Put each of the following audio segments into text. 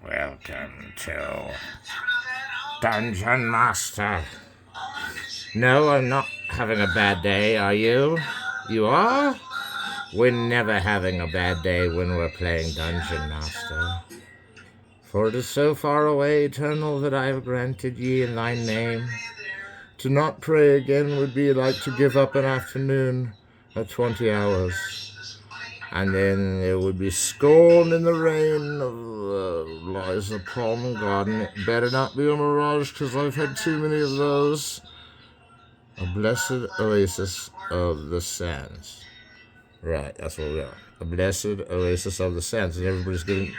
Welcome to Dungeon Master. No, I'm not having a bad day, are you? You are? We're never having a bad day when we're playing Dungeon Master. For it is so far away, eternal, that I have granted ye in thy name. To not pray again would be like to give up an afternoon at 20 hours. And then there would be scorn in the rain lies upon the garden. It better not be a mirage, because I've had too many of those. A blessed oasis of the sands. Right, that's what we are. A blessed oasis of the sands. And everybody's getting...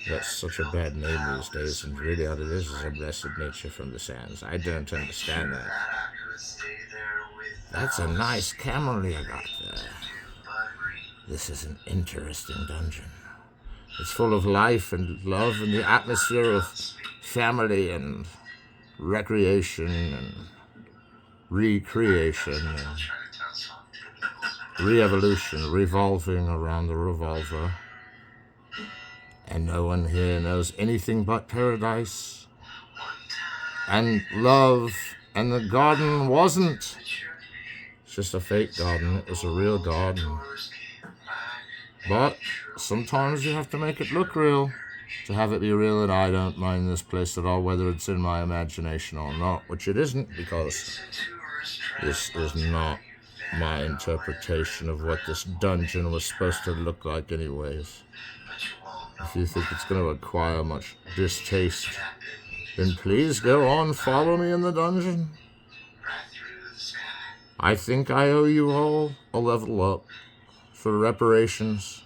That's such a bad name these days, and really all it is a blessed nature from the sands. I don't understand that. That's a nice camel you got there. This is an interesting dungeon. It's full of life and love and the atmosphere of family and recreation and recreation and re-evolution, revolving around the revolver. And no one here knows anything but paradise and love. And the garden wasn't just a fake garden, it was a real garden. But sometimes you have to make it look real to have it be real, and I don't mind this place at all, whether it's in my imagination or not, which it isn't, because this is not my interpretation of what this dungeon was supposed to look like anyways. If you think it's going to acquire much distaste, then please go on, follow me in the dungeon. I think I owe you all a level up for reparations.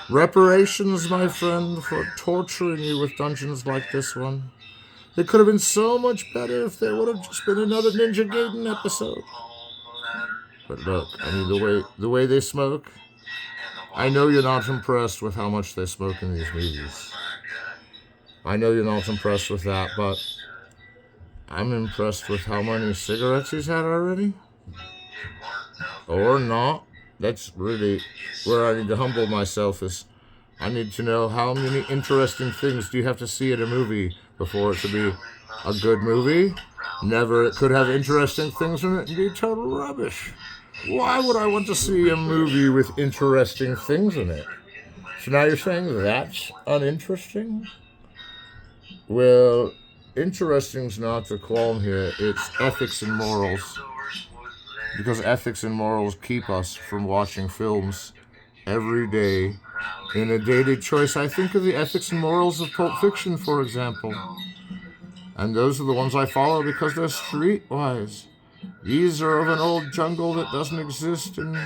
Reparations, my friend, for torturing you with dungeons like this one. It could have been so much better if there would have just been another Ninja Gaiden episode. But look, I mean, the way they smoke, I know you're not impressed with how much they smoke in these movies. I know you're not impressed with that, but I'm impressed with how many cigarettes he's had already. Or not. That's really where I need to humble myself, is I need to know how many interesting things do you have to see in a movie before it to be a good movie. Never it could have interesting things in it and be total rubbish. Why would I want to see a movie with interesting things in it? So now you're saying that's uninteresting? Well, interesting's not the qualm here. It's ethics and morals. Because ethics and morals keep us from watching films every day in a daily choice. I think of the ethics and morals of Pulp Fiction, for example. And those are the ones I follow because they're streetwise. These are of an old jungle that doesn't exist in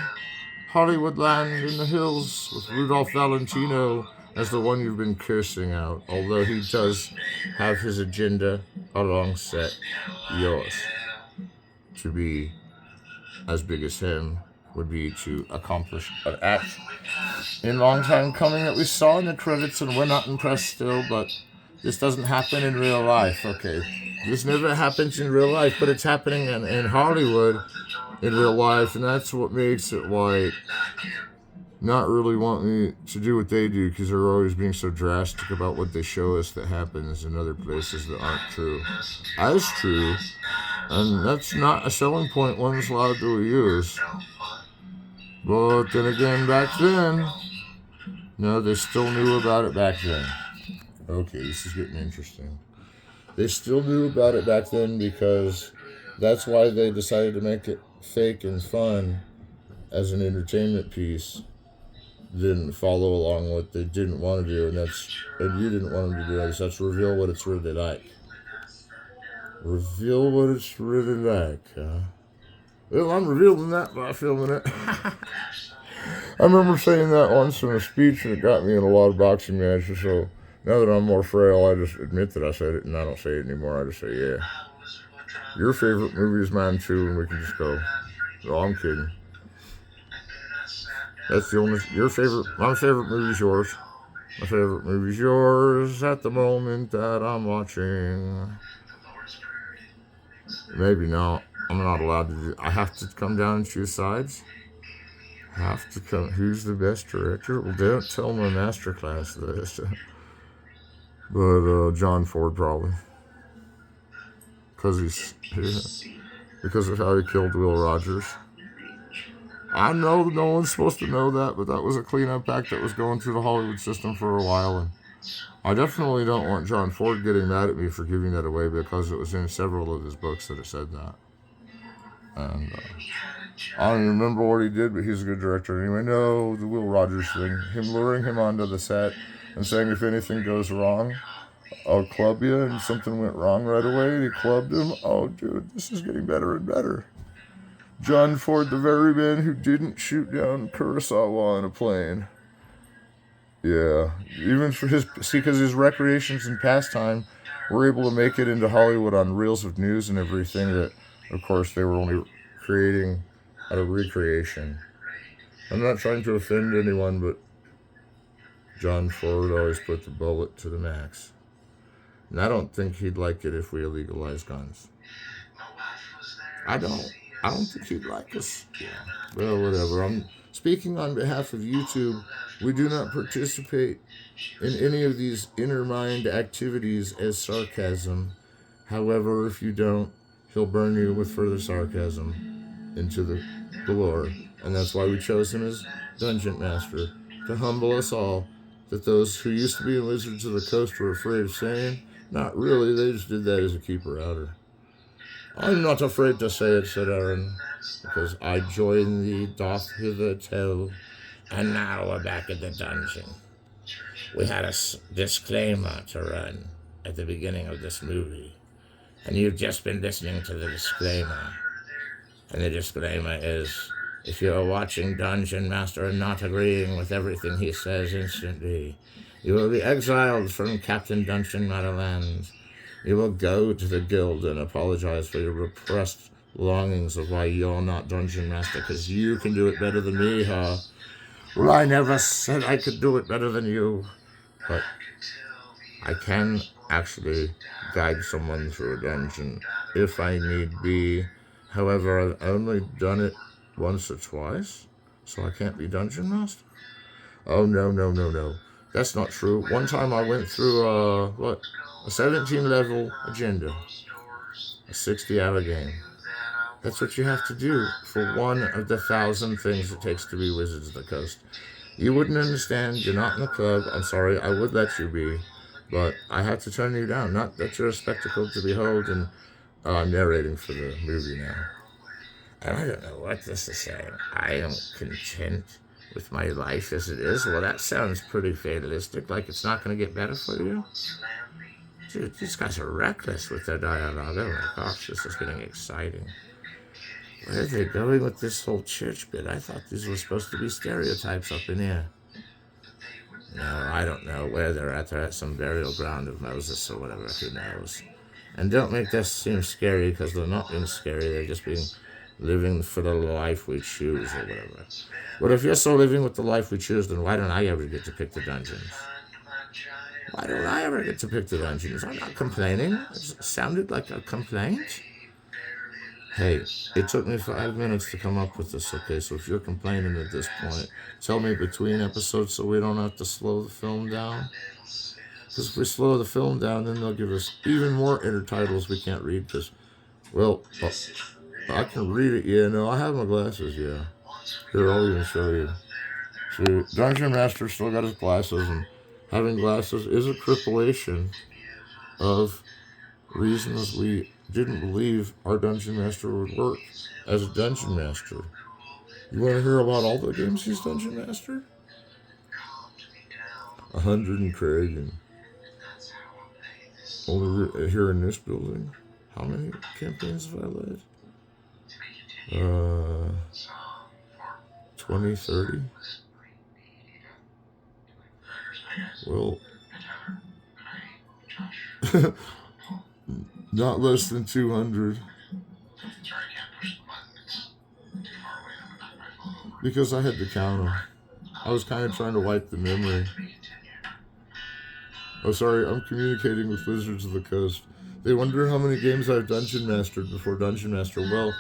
Hollywood land in the hills, with Rudolph Valentino as the one you've been cursing out, although he does have his agenda alongside yours. To be as big as him would be to accomplish an act in long time coming that we saw in the credits, and we're not impressed still, but this doesn't happen in real life. Okay, this never happens in real life, but it's happening in Hollywood in real life, and that's what makes it why not really want me to do what they do, because they're always being so drastic about what they show us that happens in other places that aren't true. As true, and that's not a selling point one's allowed to use. But then again, back then, no, they still knew about it back then. Okay, this is getting interesting. They still knew about it back then because that's why they decided to make it fake and fun as an entertainment piece. Didn't follow along what they didn't want to do, and you didn't want them to do this. That's reveal what it's really like. Reveal what it's really like, huh? Well, I'm revealing that by filming it. I remember saying that once in a speech, and it got me in a lot of boxing matches, so now that I'm more frail, I just admit that I said it, and I don't say it anymore. I just say, yeah. Your favorite movie is mine, too, and we can just go. No, I'm kidding. That's the only... My favorite movie's yours. My favorite movie's yours at the moment that I'm watching. Maybe not. I'm not allowed to do... I have to come down and choose sides? Have to come... Who's the best director? Well, don't tell my masterclass this. But John Ford probably. Because of how he killed Will Rogers. I know no one's supposed to know that, but that was a cleanup act that was going through the Hollywood system for a while. And I definitely don't want John Ford getting mad at me for giving that away, because it was in several of his books that it said that. And I don't even remember what he did, but he's a good director anyway. No, the Will Rogers thing, him luring him onto the set and saying if anything goes wrong, I'll club you, and something went wrong right away, and he clubbed him. Oh, dude, this is getting better and better. John Ford, the very man who didn't shoot down Kurosawa on a plane. Yeah, even for because his recreations and pastime were able to make it into Hollywood on reels of news and everything that, of course, they were only creating out of recreation. I'm not trying to offend anyone, but John Ford always put the bullet to the max. And I don't think he'd like it if we illegalize guns. I don't think he'd like us. Yeah. Well, whatever. I'm speaking on behalf of YouTube. We do not participate in any of these inner mind activities as sarcasm. However, if you don't, he'll burn you with further sarcasm into the lore. And that's why we chose him as Dungeon Master, to humble us all, that those who used to be in Wizards of the Coast were afraid of saying. Not really, they just did that as a keeper-outer. I'm not afraid to say it, said Aaron, because I join thee doth hitherto, and now we're back at the dungeon. We had a disclaimer to run at the beginning of this movie, and you've just been listening to the disclaimer. And the disclaimer is, if you're watching Dungeon Master and not agreeing with everything he says instantly, you will be exiled from Captain Dungeon Maryland. You will go to the guild and apologize for your repressed longings of why you're not Dungeon Master, because you can do it better than me, huh? Well, I never said I could do it better than you, but I can actually guide someone through a dungeon if I need be. However, I've only done it once or twice, so I can't be Dungeon Master? Oh, no. That's not true. One time I went through, a 17-level agenda. A 60-hour game. That's what you have to do for one of the 1,000 things it takes to be Wizards of the Coast. You wouldn't understand. You're not in the club. I'm sorry. I would let you be. But I had to turn you down. Not that you're a spectacle to behold, and I'm narrating for the movie now. And I don't know what this is saying. I am content with my life as it is. Well, that sounds pretty fatalistic, like it's not going to get better for you. Dude, these guys are reckless with their dialogue. Oh my gosh, this is getting exciting. Where are they going with this whole church bit? I thought these were supposed to be stereotypes up in here. No, I don't know where they're at. They're at some burial ground of Moses or whatever, who knows. And don't make this seem scary, because they're not being scary. They're just being living for the life we choose or whatever. But if you're so living with the life we choose, then why don't I ever get to pick the dungeons? Why don't I ever get to pick the dungeons? I'm not complaining. It sounded like a complaint. Hey, it took me 5 minutes to come up with this, okay? So if you're complaining at this point, tell me between episodes so we don't have to slow the film down. Because if we slow the film down, then they'll give us even more intertitles we can't read, because, well, I can read it, yeah, no, I have my glasses, yeah. Here, I'll even show you. See, Dungeon Master still got his glasses, and having glasses is a cripulation of reasons we didn't believe our Dungeon Master would work as a Dungeon Master. You want to hear about all the games he's Dungeon Master? 100 in Craig, and only here in this building. How many campaigns have I led? 20, 30? Well, not less than 200. Because I had to count them. I was kind of trying to wipe the memory. Oh, sorry, I'm communicating with Wizards of the Coast. They wonder how many games I've Dungeon Mastered before Dungeon Master. Well,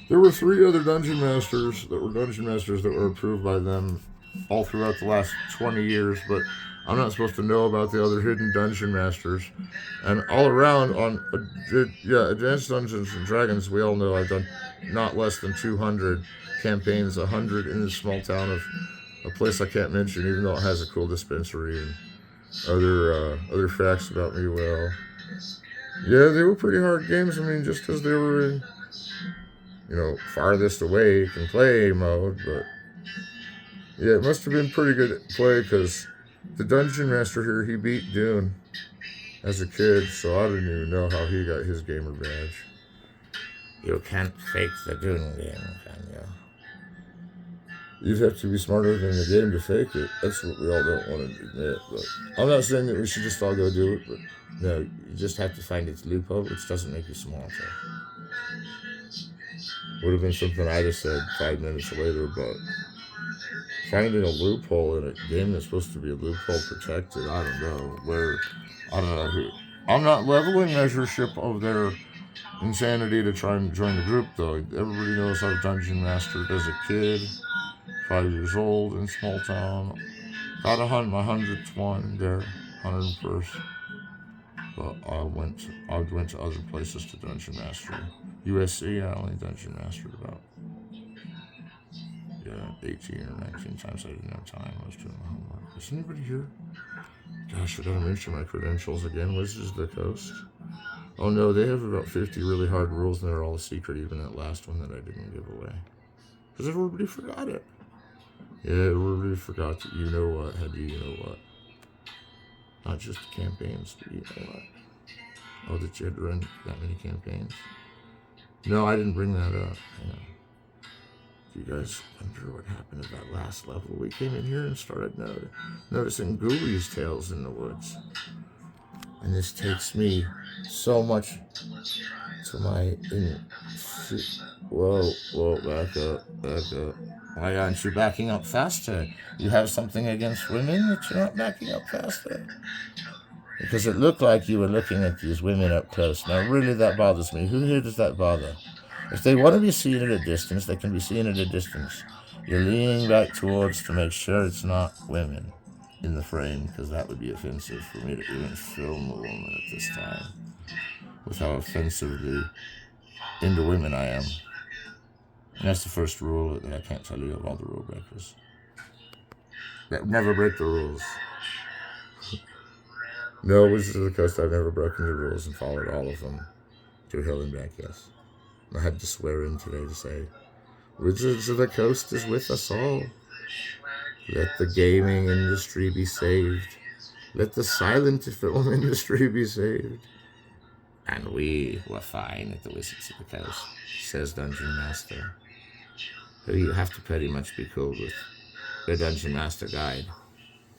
there were 3 other Dungeon Masters that were Dungeon Masters that were approved by them all throughout the last 20 years, but I'm not supposed to know about the other hidden dungeon masters. And all around on Advanced Dungeons and Dragons, we all know I've done not less than 200 campaigns, 100 in this small town of a place I can't mention, even though it has a cool dispensary and other facts about me. Well, yeah, they were pretty hard games. I mean, just because they were in, farthest away you can play mode, but yeah, it must have been pretty good at play because the dungeon master here, he beat Dune as a kid, so I didn't even know how he got his gamer badge. You can't fake the Dune game, can you? You'd have to be smarter than the game to fake it. That's what we all don't want to admit. But I'm not saying that we should just all go do it, but no, you just have to find its loophole, which doesn't make you smarter. Would have been something I'd have said 5 minutes later, but finding a loophole in a game that's supposed to be a loophole protected, I don't know who. I'm not leveling measureship of their insanity to try and join the group, though. Everybody knows I've dungeon mastered as a kid, 5 years old in small town. Got to hunt my 100th one there, 101st. But I went to other places to dungeon master. USC, I only dungeon mastered about 18 or 19 times. I didn't have time. I was doing my homework. Is anybody here? Gosh, I gotta mention my credentials again. Wizards of the Coast. Oh no, they have about 50 really hard rules, and they're all a secret, even that last one that I didn't give away. Because everybody forgot it. Yeah, everybody forgot that you know what had you know what. Not just the campaigns, but you know what. Oh, that you had to run that many campaigns? No, I didn't bring that up. Yeah. You guys wonder what happened at that last level? We came in here and started noticing ghoulies' tails in the woods. And this takes me so much to my... Whoa, back up. Why aren't you backing up faster? You have something against women that you're not backing up faster? Because it looked like you were looking at these women up close. Now, really, that bothers me. Who here does that bother? If they want to be seen at a distance, they can be seen at a distance. You're leaning back towards to make sure it's not women in the frame, because that would be offensive for me to even film a woman at this time, with how offensively into women I am. And that's the first rule that I can't tell you of all the rule breakers. Never break the rules. No, Wizards of the Coast, I've never broken the rules and followed all of them to hell and back, yes. I had to swear in today to say, Wizards of the Coast is with us all. Let the gaming industry be saved. Let the silent film industry be saved. And we were fine at the Wizards of the Coast, says Dungeon Master. So you have to pretty much be cool with the Dungeon Master guide.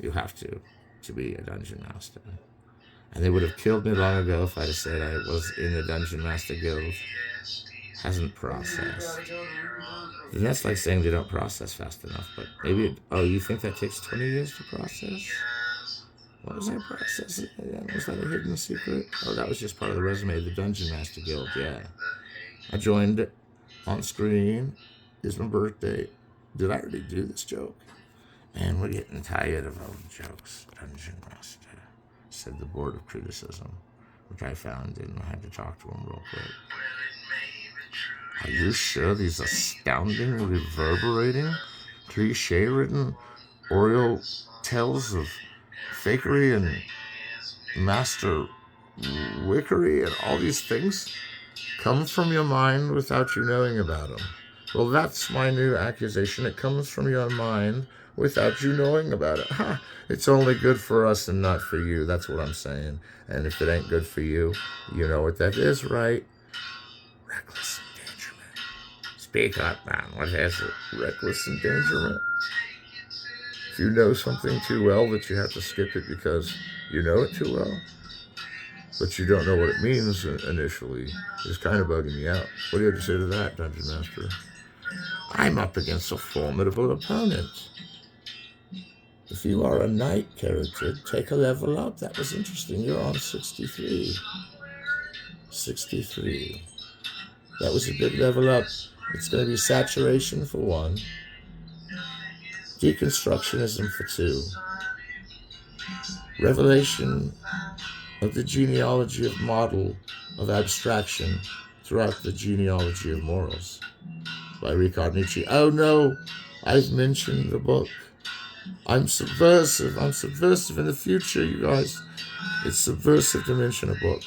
You have to be a Dungeon Master. And they would have killed me long ago if I'd have said I was in the Dungeon Master Guild. Hasn't processed. And that's like saying they don't process fast enough, but maybe you think that takes 20 years to process? What was I processing again? Was that a hidden secret? Oh, that was just part of the resume of the Dungeon Master Guild, yeah. I joined it on screen. It's my birthday. Did I already do this joke? Man, we're getting tired of old jokes, Dungeon Master, said the Board of Criticism, which I found and I had to talk to him real quick. Are you sure these astounding, reverberating, cliche-ridden Oriole tales of fakery and master wickery and all these things come from your mind without you knowing about them? Well, that's my new accusation. It comes from your mind without you knowing about it. Ha! It's only good for us and not for you. That's what I'm saying. And if it ain't good for you, you know what that is, right? Reckless endangerment. Speak up, man. What is it? Reckless endangerment? If you know something too well that you have to skip it because you know it too well, but you don't know what it means initially, is kind of bugging me out. What do you have to say to that, Dungeon Master? I'm up against a formidable opponent. If you are a knight character, take a level up. That was interesting. You're on 63. 63. That was a big level up. It's going to be saturation for 1. Deconstructionism for 2. Revelation of the genealogy of model of abstraction throughout the genealogy of morals by Ricard Nietzsche. Oh no, I've mentioned the book. I'm subversive. I'm subversive in the future, you guys. It's subversive to mention a book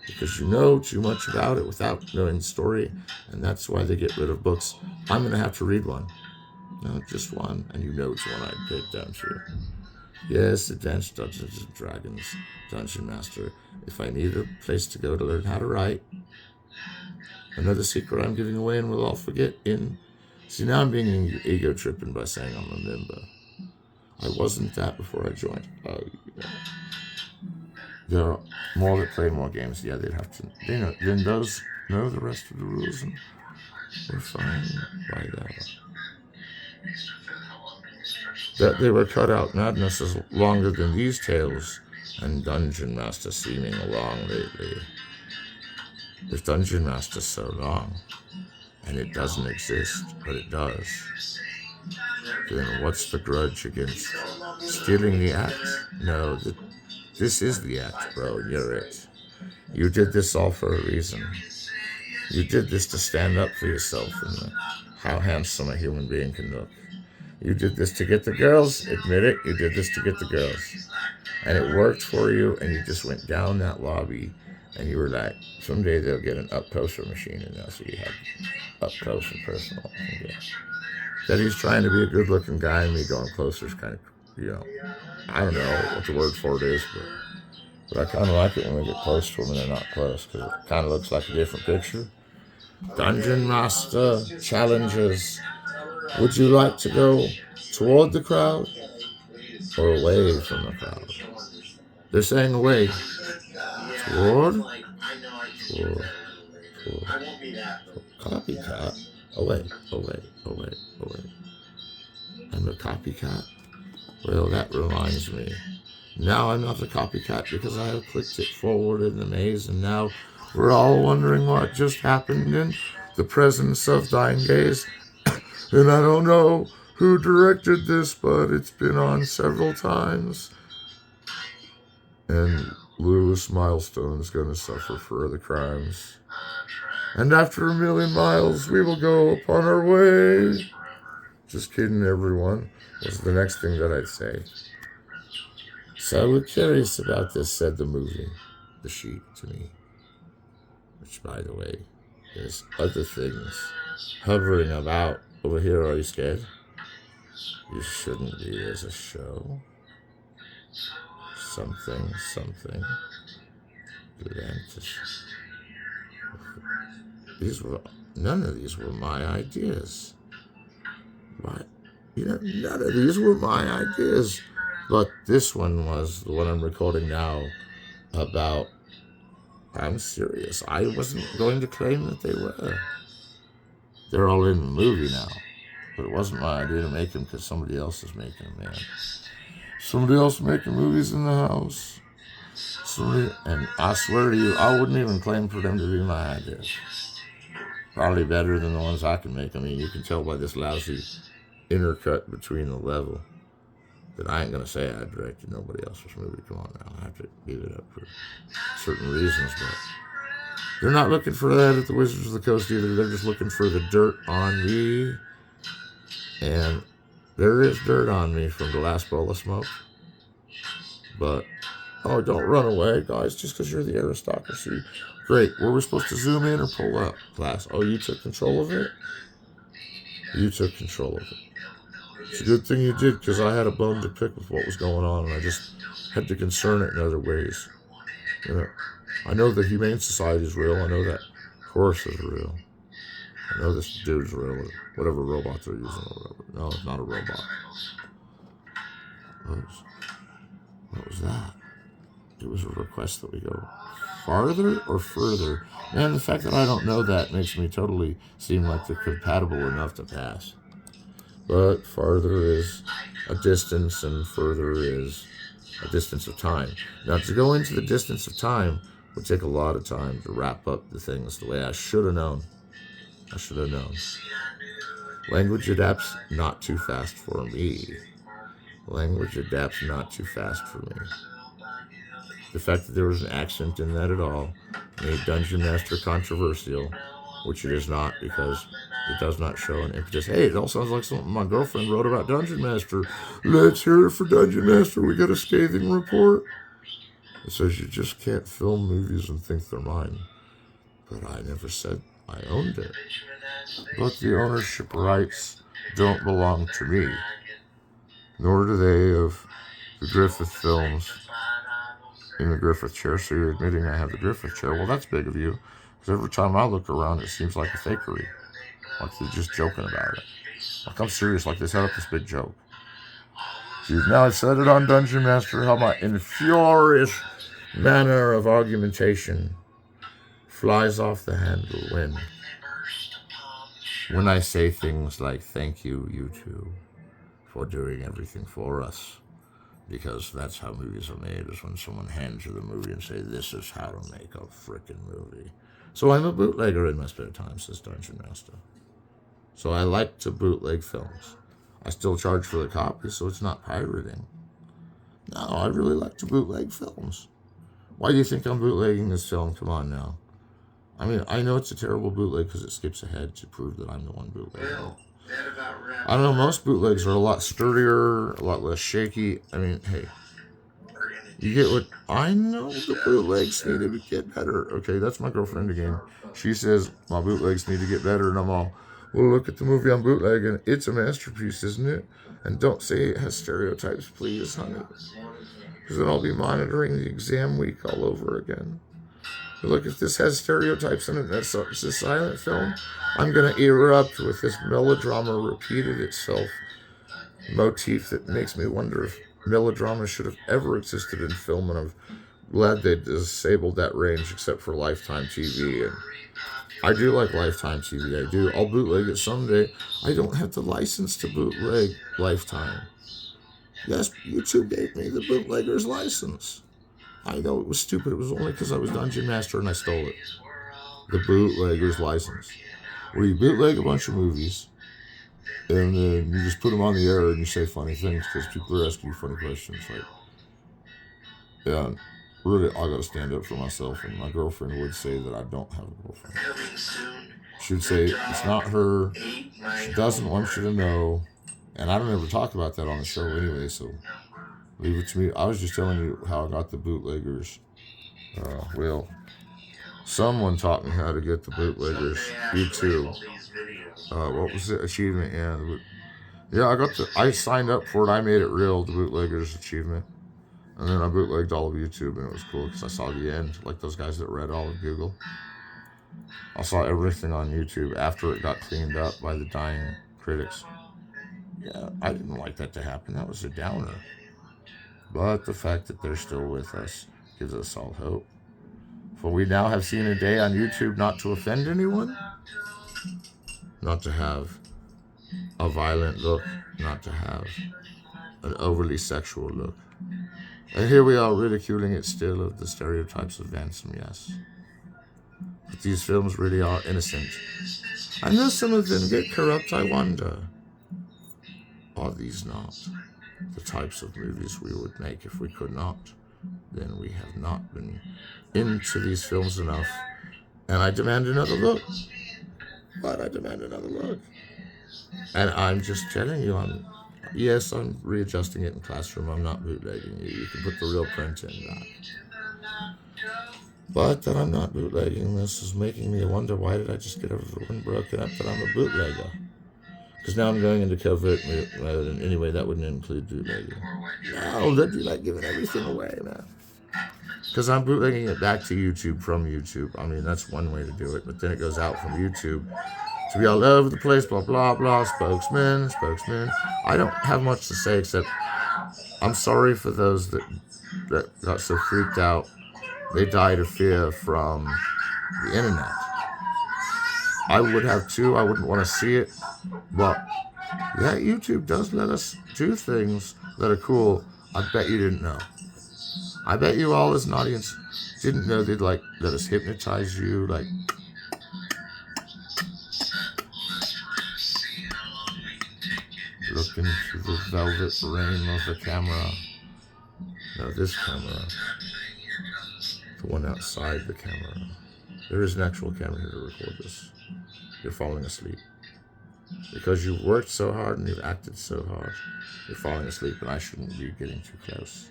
because you know too much about it without knowing the story, and that's why they get rid of books. I'm going to have to read one. No, just one, and you know it's one I picked, don't you? Yes, Advanced Dungeons and Dragons Dungeon Master. If I need a place to go to learn how to write, another secret I'm giving away and we'll all forget in. See, now I'm being ego tripping by saying I'm a member. I wasn't that before I joined. Oh, yeah. There are more that play more games. Yeah, they'd have to. They know. Then those know the rest of the rules, and we're fine by that. That they were cut out. Madness is longer than these tales, and Dungeon Master seeming along lately. If Dungeon Master's so long, and it doesn't exist, but it does, then what's the grudge against stealing the act? No, this is the act, bro. You're it. You did this all for a reason. You did this to stand up for yourself and how handsome a human being can look. You did this to get the girls. Admit it. You did this to get the girls. And it worked for you, and you just went down that lobby, and you were like, someday they'll get an up-closer machine, and they'll see you have up-close and personal. Yeah. That he's trying to be a good-looking guy, and me going closer is kind of, I don't know what the word for it is, but I kind of like it when we get close to them and they're not close, because it kind of looks like a different picture. Dungeon Master challenges. Would you like to go toward the crowd or away from the crowd? They're saying away. Toward. Copycat. Away. I'm a copycat? Well, that reminds me. Now I'm not a copycat because I have clicked it forward in the maze, and now we're all wondering what just happened in the presence of thine gaze. And I don't know who directed this, but it's been on several times. And Lewis Milestone is going to suffer for the crimes. And after 1,000,000 miles, we will go upon our way. Just kidding, everyone, was the next thing that I'd say. So we're curious about this, said the movie, The Sheik, to me. Which, by the way, there's other things hovering about over here. Are you scared? You shouldn't be. There's a show. Something. Atlantis. None of these were my ideas. None of these were my ideas. But this one was the one I'm recording now about. I'm serious. I wasn't going to claim that they were. They're all in the movie now. But it wasn't my idea to make them because somebody else is making them, man. Somebody else making movies in the house. And I swear to you, I wouldn't even claim for them to be my idea. Probably better than the ones I can make. I mean, you can tell by this lousy intercut between the level that I ain't going to say I directed nobody else's movie. Come on now. I have to give it up for certain reasons, but they're not looking for that at the Wizards of the Coast either. They're just looking for the dirt on me. And there is dirt on me from the last bowl of smoke. But, don't run away, guys, just because you're the aristocracy. Great. Were we supposed to zoom in or pull up, class? Oh, you took control of it? You took control of it. It's a good thing you did, because I had a bone to pick with what was going on, and I just had to concern it in other ways. I know the Humane Society is real. I know that horse is real. I know this dude's real. Whatever robot they're using or whatever. No, it's not a robot. What was that? It was a request that we go farther or further. Man, the fact that I don't know that makes me totally seem like they're compatible enough to pass. But farther is a distance, and further is a distance of time. Now, to go into the distance of time would take a lot of time to wrap up the things the way I should have known. Language adapts not too fast for me. Language adapts not too fast for me. The fact that there was an accent in that at all made Dungeon Master controversial, which it is not because it does not show an impetus. Hey, it all sounds like something my girlfriend wrote about Dungeon Master. Let's hear it for Dungeon Master. We got a scathing report. It says you just can't film movies and think they're mine. But I never said I owned it. But the ownership rights don't belong to me, nor do they of the Griffith films in the Griffith chair. So you're admitting I have the Griffith chair. Well, that's big of you, because every time I look around, it seems like a fakery. Like they're just joking about it. Like I'm serious, like they set up this big joke. Dude, now I said it on Dungeon Master how my infurious manner of argumentation flies off the handle when I say things like, thank you, YouTube, for doing everything for us. Because that's how movies are made, is when someone hands you the movie and say, this is how to make a frickin' movie. So I'm a bootlegger in my spare time, says Dungeon Master. So I like to bootleg films. I still charge for the copy, so it's not pirating. No, I really like to bootleg films. Why do you think I'm bootlegging this film? Come on now. I mean, I know it's a terrible bootleg because it skips ahead to prove that I'm the one bootlegging it. I don't know, most bootlegs are a lot sturdier, a lot less shaky. I mean, hey, you get what I know. The bootlegs need to get better. Okay, that's my girlfriend again. She says my bootlegs need to get better, and I'm all, well, look at the movie I'm bootlegging. It's a masterpiece, isn't it? And don't say it has stereotypes, please, honey. Because then I'll be monitoring the exam week all over again. But look, if this has stereotypes in it, it's a silent film, I'm going to erupt with this melodrama repeated itself motif that makes me wonder if melodrama should have ever existed in film, and I'm glad they disabled that range except for Lifetime TV. And I do like Lifetime TV, I do. I'll bootleg it someday. I don't have the license to bootleg Lifetime. Yes, YouTube gave me the bootlegger's license. I know it was stupid. It was only because I was Dungeon Master and I stole it. The bootlegger's license. Where you bootleg a bunch of movies and then you just put them on the air and you say funny things because people are asking you funny questions. Like, yeah, really, I gotta stand up for myself. And my girlfriend would say that I don't have a girlfriend. She would say it's not her. She doesn't want you to know. And I don't ever talk about that on the show anyway, so leave it to me. I was just telling you how I got the bootleggers. Well, someone taught me how to get the bootleggers YouTube. What was the achievement? Yeah, I signed up for it. I made it real, the bootleggers achievement. And then I bootlegged all of YouTube, and it was cool because I saw the end, like those guys that read all of Google. I saw everything on YouTube after it got cleaned up by the dying critics. Yeah, I didn't like that to happen. That was a downer. But the fact that they're still with us gives us all hope. For we now have seen a day on YouTube not to offend anyone, not to have a violent look, not to have an overly sexual look. And here we are ridiculing it still of the stereotypes of Ransom, yes. But these films really are innocent. I know some of them get corrupt, I wonder. Are these not the types of movies we would make if we could not? Then we have not been into these films enough. And I demand another look. But I demand another look. And I'm just telling you, I'm readjusting it in Classroom. I'm not bootlegging you. You can put the real print in that. But that I'm not bootlegging this is making me wonder, why did I just get everyone broken up that I'm a bootlegger? Because now I'm going into covert mode, and anyway, that wouldn't include bootlegging. No, that'd be like giving everything away, man. Because I'm bootlegging it back to YouTube from YouTube. I mean, that's one way to do it, but then it goes out from YouTube to be all over the place, blah, blah, blah, spokesman. I don't have much to say except I'm sorry for those that got so freaked out. They died of fear from the internet. I would have too. I wouldn't want to see it. But yeah, YouTube does let us do things that are cool. I bet you didn't know. I bet you all as an audience didn't know they'd like let us hypnotize you, like look into the velvet frame of the camera. No, this camera. The one outside the camera. There is an actual camera here to record this. You're falling asleep. Because you've worked so hard and you've acted so hard, you're falling asleep, and I shouldn't be getting too close.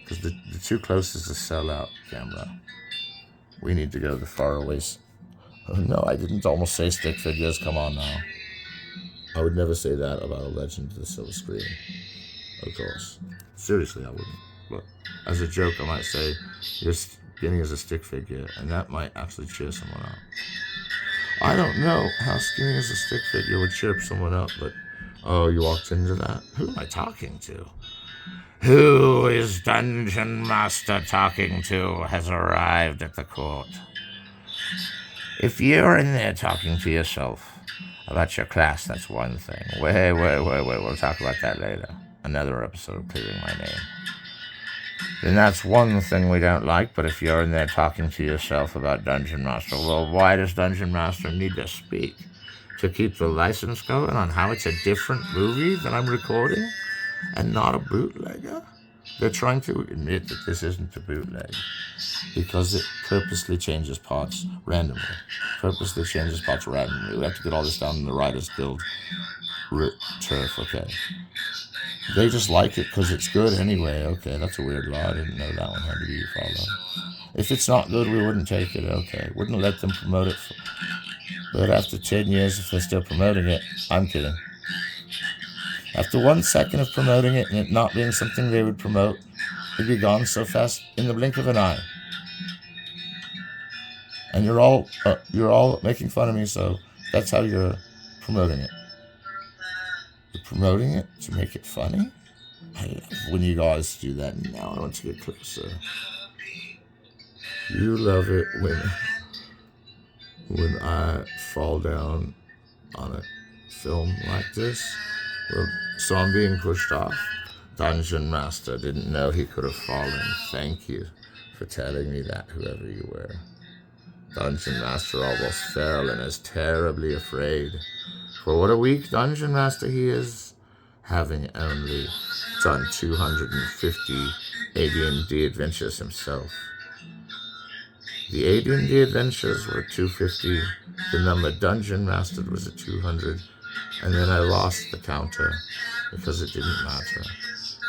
Because the too close is a sellout camera. We need to go the far away. Oh, no, I didn't almost say stick figures. Come on now. I would never say that about a Legend of the Silver Screen. Of course. Seriously, I wouldn't. But as a joke, I might say you're skinny as a stick figure, and that might actually cheer someone up. I don't know how skinny as a stick figure would cheer someone up, but oh, you walked into that? Who am I talking to? Who is Dungeon Master talking to has arrived at the court. If you're in there talking to yourself about your class, that's one thing. Wait, we'll talk about that later. Another episode of Clearing My Name. Then that's one thing we don't like, but if you're in there talking to yourself about Dungeon Master, well, why does Dungeon Master need to speak? To keep the license going on how it's a different movie that I'm recording and not a bootlegger? They're trying to admit that this isn't a bootleg because it purposely changes parts randomly. We have to get all this down in the Writers Guild turf, okay. They just like it because it's good anyway. Okay, that's a weird law. I didn't know that one had to be followed. If it's not good, we wouldn't take it. Okay, wouldn't let them promote it. But after 10 years, if they're still promoting it, I'm kidding. After 1 second of promoting it and it not being something they would promote, it'd be gone so fast in the blink of an eye. And you're all making fun of me, so that's how you're promoting it. You're promoting it to make it funny? I love when you guys do that. Now I want to get closer. You love it when I fall down on a film like this. Well, so I'm being pushed off. Dungeon Master didn't know he could have fallen. Thank you for telling me that, whoever you were. Dungeon Master almost fell and is terribly afraid. For what a weak Dungeon Master he is, having only done 250 AD&D adventures himself. The AD&D adventures were 250, the number Dungeon Master was at 200, and then I lost the counter because it didn't matter.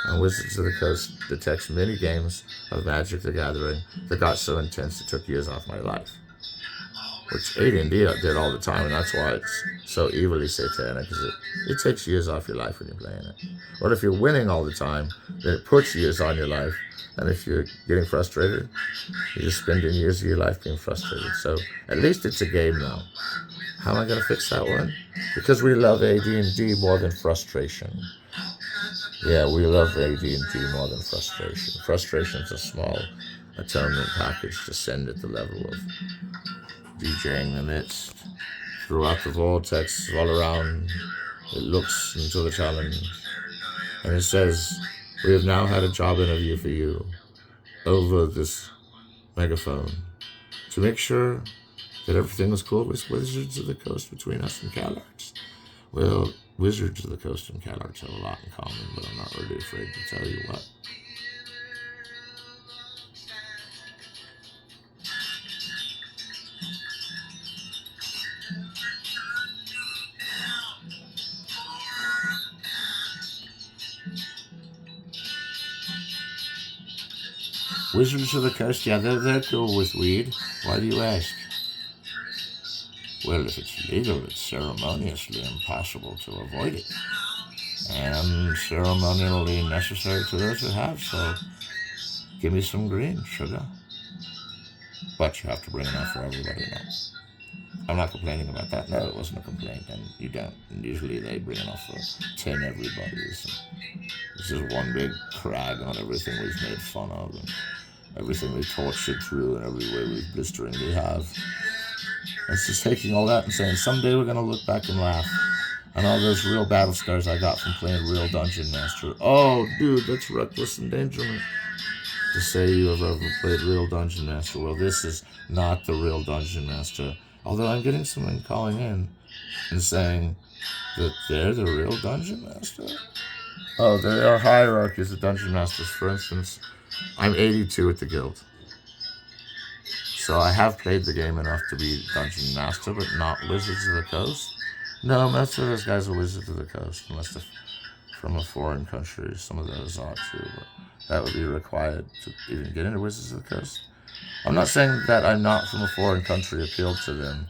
And Wizards of the Coast detects many games of Magic the Gathering that got so intense it took years off my life. Which AD&D did all the time, and that's why it's so evilly satanic, because it takes years off your life when you're playing it. But if you're winning all the time, then it puts years on your life. And if you're getting frustrated, you're just spending years of your life being frustrated. So at least it's a game now. How am I going to fix that one? Because we love AD&D more than frustration. Yeah, we love AD&D more than frustration. Frustration is a small atonement package to send at the level of DJing the midst. Throughout the vortex, all around, it looks into the challenge. And it says, we have now had a job interview for you over this megaphone to make sure that everything was cool with Wizards of the Coast between us and CalArts. Well, Wizards of the Coast and CalArts have a lot in common, but I'm not really afraid to tell you what. Wizards of the Coast, yeah, they're cool with weed. Why do you ask? Well, if it's legal, it's ceremoniously impossible to avoid it. And ceremonially necessary to those who have, so give me some green, sugar. But you have to bring enough for everybody now. I'm not complaining about that. No, it wasn't a complaint, and you don't. And usually they bring enough for 10 everybody's. This is one big crag on everything we've made fun of, and everything we tortured through, and every way we blisteringly have. It's just taking all that and saying, someday we're going to look back and laugh. And all those real battle scars I got from playing real Dungeon Master. Oh, dude, that's reckless endangerment. To say you have ever played real Dungeon Master. Well, this is not the real Dungeon Master. Although I'm getting someone calling in and saying That they're the real dungeon master? Oh, there are hierarchies of dungeon masters. For instance, I'm 82 at the guild. So I have played the game enough to be dungeon master, but not Wizards of the Coast. No, most of those guys are Wizards of the Coast, unless they're from a foreign country. Some of those are too, but that would be required to even get into Wizards of the Coast. I'm not saying that I'm not from a foreign country appealed to them,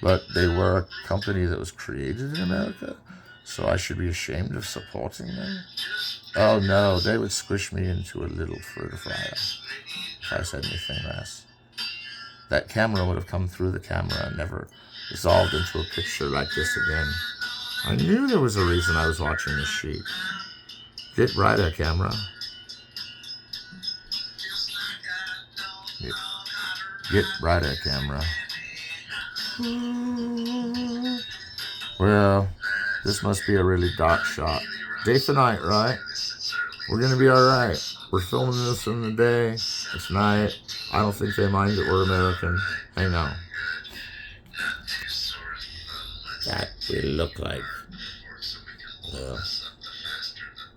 but they were a company that was created in America, so I should be ashamed of supporting them. Oh no, they would squish me into a little fruit fryer if I said anything less. That camera would have come through the camera and never dissolved into a picture like this again. I knew there was a reason I was watching the sheik. Get brighter, camera. Get brighter, camera. Well, this must be a really dark shot. Day for night, right? We're gonna be alright. We're filming this in the day. It's night. I don't think they mind that we're American. I know. That we look like. Well,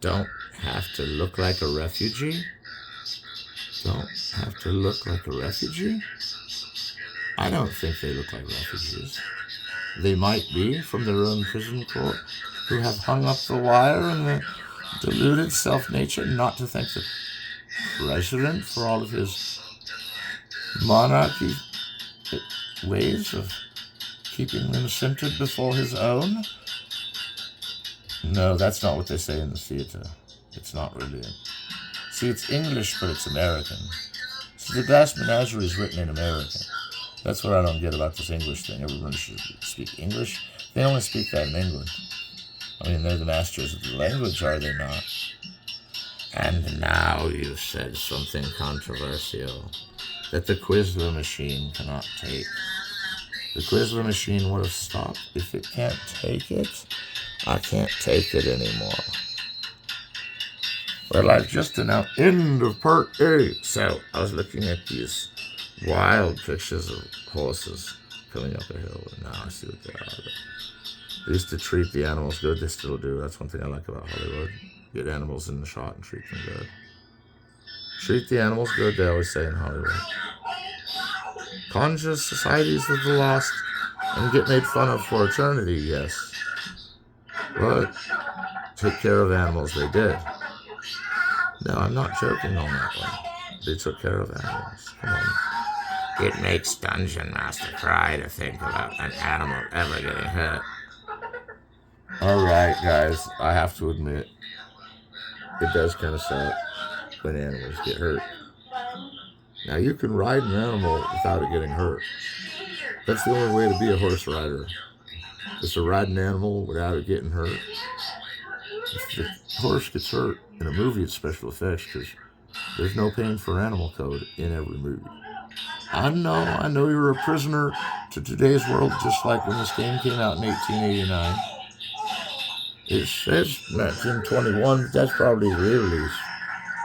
don't have to look like a refugee? Don't have to look like a refugee? I don't think they look like refugees. They might be from their own prison court, who have hung up the wire in their deluded self-nature not to thank the president for all of his monarchy ways of keeping them centered before his own. No, that's not what they say in the theater. It's not really. See, it's English, but it's American. So the Glass Menagerie is written in American. That's what I don't get about this English thing. Everyone should speak English. They only speak that in England. I mean, they're the masters of the language, are they not? And now you've said something controversial that the Quizler machine cannot take. The Quizler machine would have stopped. If it can't take it, I can't take it anymore. Well, I've just announced end of part A. So, I was looking at these wild pictures of horses coming up a hill, and now I see what they are. They used to treat the animals good. They still do. That's one thing I like about Hollywood. Get animals in the shot and treat them good. Treat the animals good, they always say in Hollywood. Conjure societies of the lost and get made fun of for eternity, yes. But take care of animals, they did. No, I'm not joking on that one. They took care of animals. Come on. It makes Dungeon Master cry to think about an animal ever getting hurt. Alright, guys, I have to admit, it does kind of suck when animals get hurt. Now, you can ride an animal without it getting hurt. That's the only way to be a horse rider, is to ride an animal without it getting hurt. If the horse gets hurt in a movie, it's special effects, because there's no pain for animal code in every movie. I know you're a prisoner to today's world, just like when this game came out in 1889. It says 1921, but that's probably the re-release,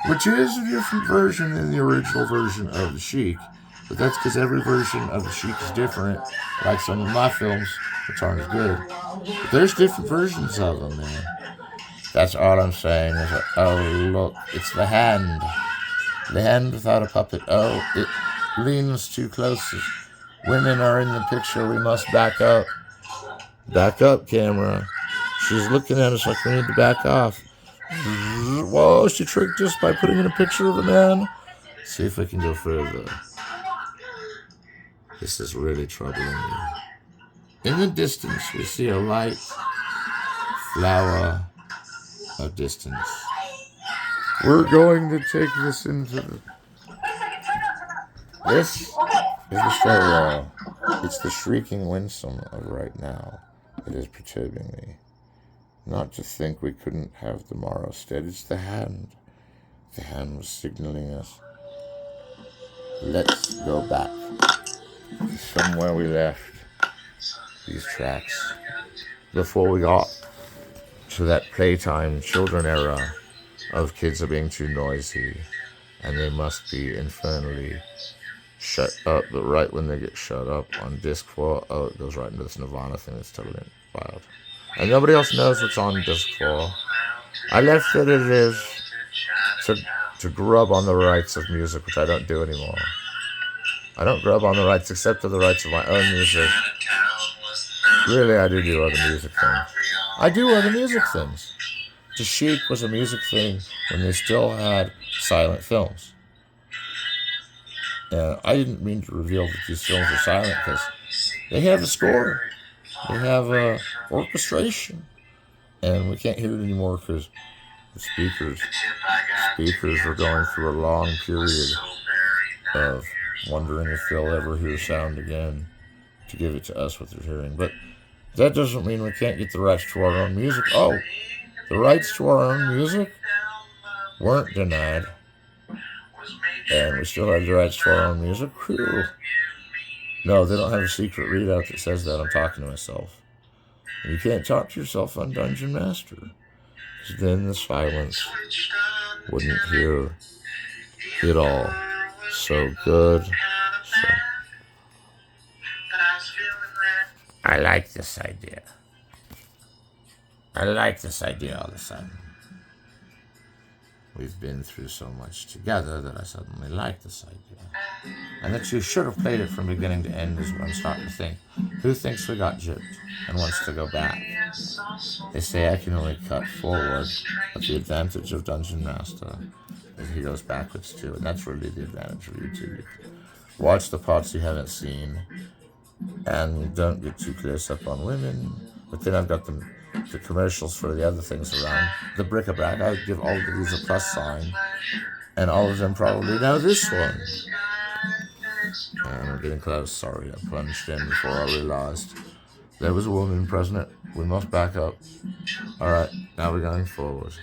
which is a different version than the original version of the Sheik. But that's because every version of the Sheik is different, like some of my films, which aren't as good. But there's different versions of them, man. That's all I'm saying. Is oh, look, it's the hand. The hand without a puppet. Oh, it leans too close. Women are in the picture. We must back up. Back up, camera. She's looking at us like we need to back off. Whoa, she tricked us by putting in a picture of a man. See if we can go further. This is really troubling me. In the distance, we see a light flower of distance. We're going to take this into the... This is the stairwell. It's the shrieking winsome of right now that is perturbing me. Not to think we couldn't have the morrow stead. It's the hand. The hand was signaling us. Let's go back to somewhere we left these tracks before we got to that playtime children era of kids are being too noisy and they must be infernally shut up. But right when they get shut up on disc 4, oh, it goes right into this Nirvana thing. That's totally wild. and nobody else knows what's on disc 4. I left it as it is to grub on the rights of music, which I don't do anymore. I don't grub on the rights except for the rights of my own music. Really, I do other music things. I do other music things. The Sheik was a music thing when they still had silent films. And I didn't mean to reveal that these films are silent because they have a score. They have orchestration. And we can't hear it anymore because the speakers are going through a long period of wondering if they'll ever hear sound again to give it to us what they're hearing. But that doesn't mean we can't get the rights to our own music. Oh, the rights to our own music weren't denied. And we still have the rights to our own music. Whew. No, they don't have a secret readout that says that. I'm talking to myself. And you can't talk to yourself on Dungeon Master, because then the silence wouldn't hear it all. So good. So. I like this idea. I like this idea all of a sudden. We've been through so much together that I suddenly like this idea. And that you should have played it from beginning to end is what I'm starting to think. Who thinks we got gypped and wants to go back? They say I can only cut forward, but the advantage of Dungeon Master is he goes backwards too. And that's really the advantage of YouTube. Watch the parts you haven't seen and don't get too close up on women. But then I've got the commercials for the other things around. The bric-a-brac, I give all of these a plus sign. And all of them probably know this one. And I'm getting close. Sorry, I plunged in before I realized there was a woman present. We must back up. Alright, now we're going forward.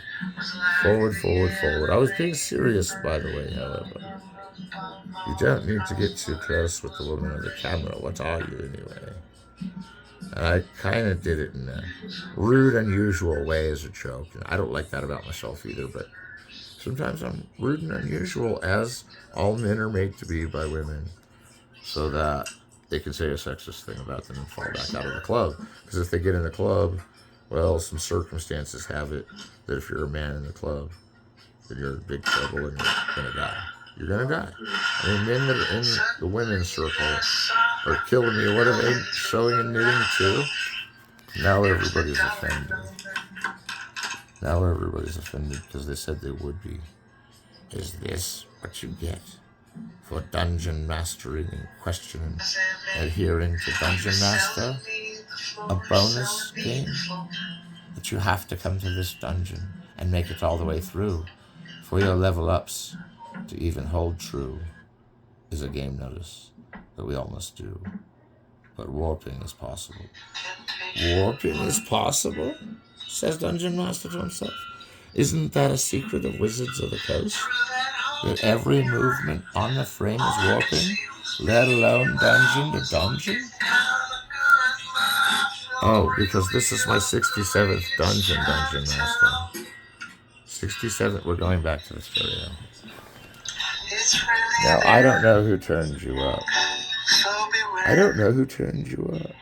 Forward, forward, forward. I was being serious, by the way, however. You don't need to get too close with the woman on the camera. What are you, anyway? And I kind of did it in a rude, unusual way as a joke. And I don't like that about myself either, but sometimes I'm rude and unusual, as all men are made to be by women, so that they can say a sexist thing about them and fall back out of the club. Because if they get in the club, well, some circumstances have it that if you're a man in the club, then you're in big trouble and you're going to die. You're going to die. I mean, men that are in the women's circle are killing me. What are they sewing and knitting too? Now everybody's offended. Now everybody's offended because they said they would be. Is this what you get for dungeon mastering and questioning, adhering to Dungeon Master? A bonus game? That you have to come to this dungeon and make it all the way through for your level ups to even hold true is a game notice that we all must do. But warping is possible. Warping is possible? Says Dungeon Master to himself. Isn't that a secret of Wizards of the Coast? That every movement on the frame is warping, let alone dungeon to dungeon? Oh, because this is my 67th Dungeon Master. 67th, we're going back to the stereo. Now, I don't know who turned you up. I don't know who turned you up.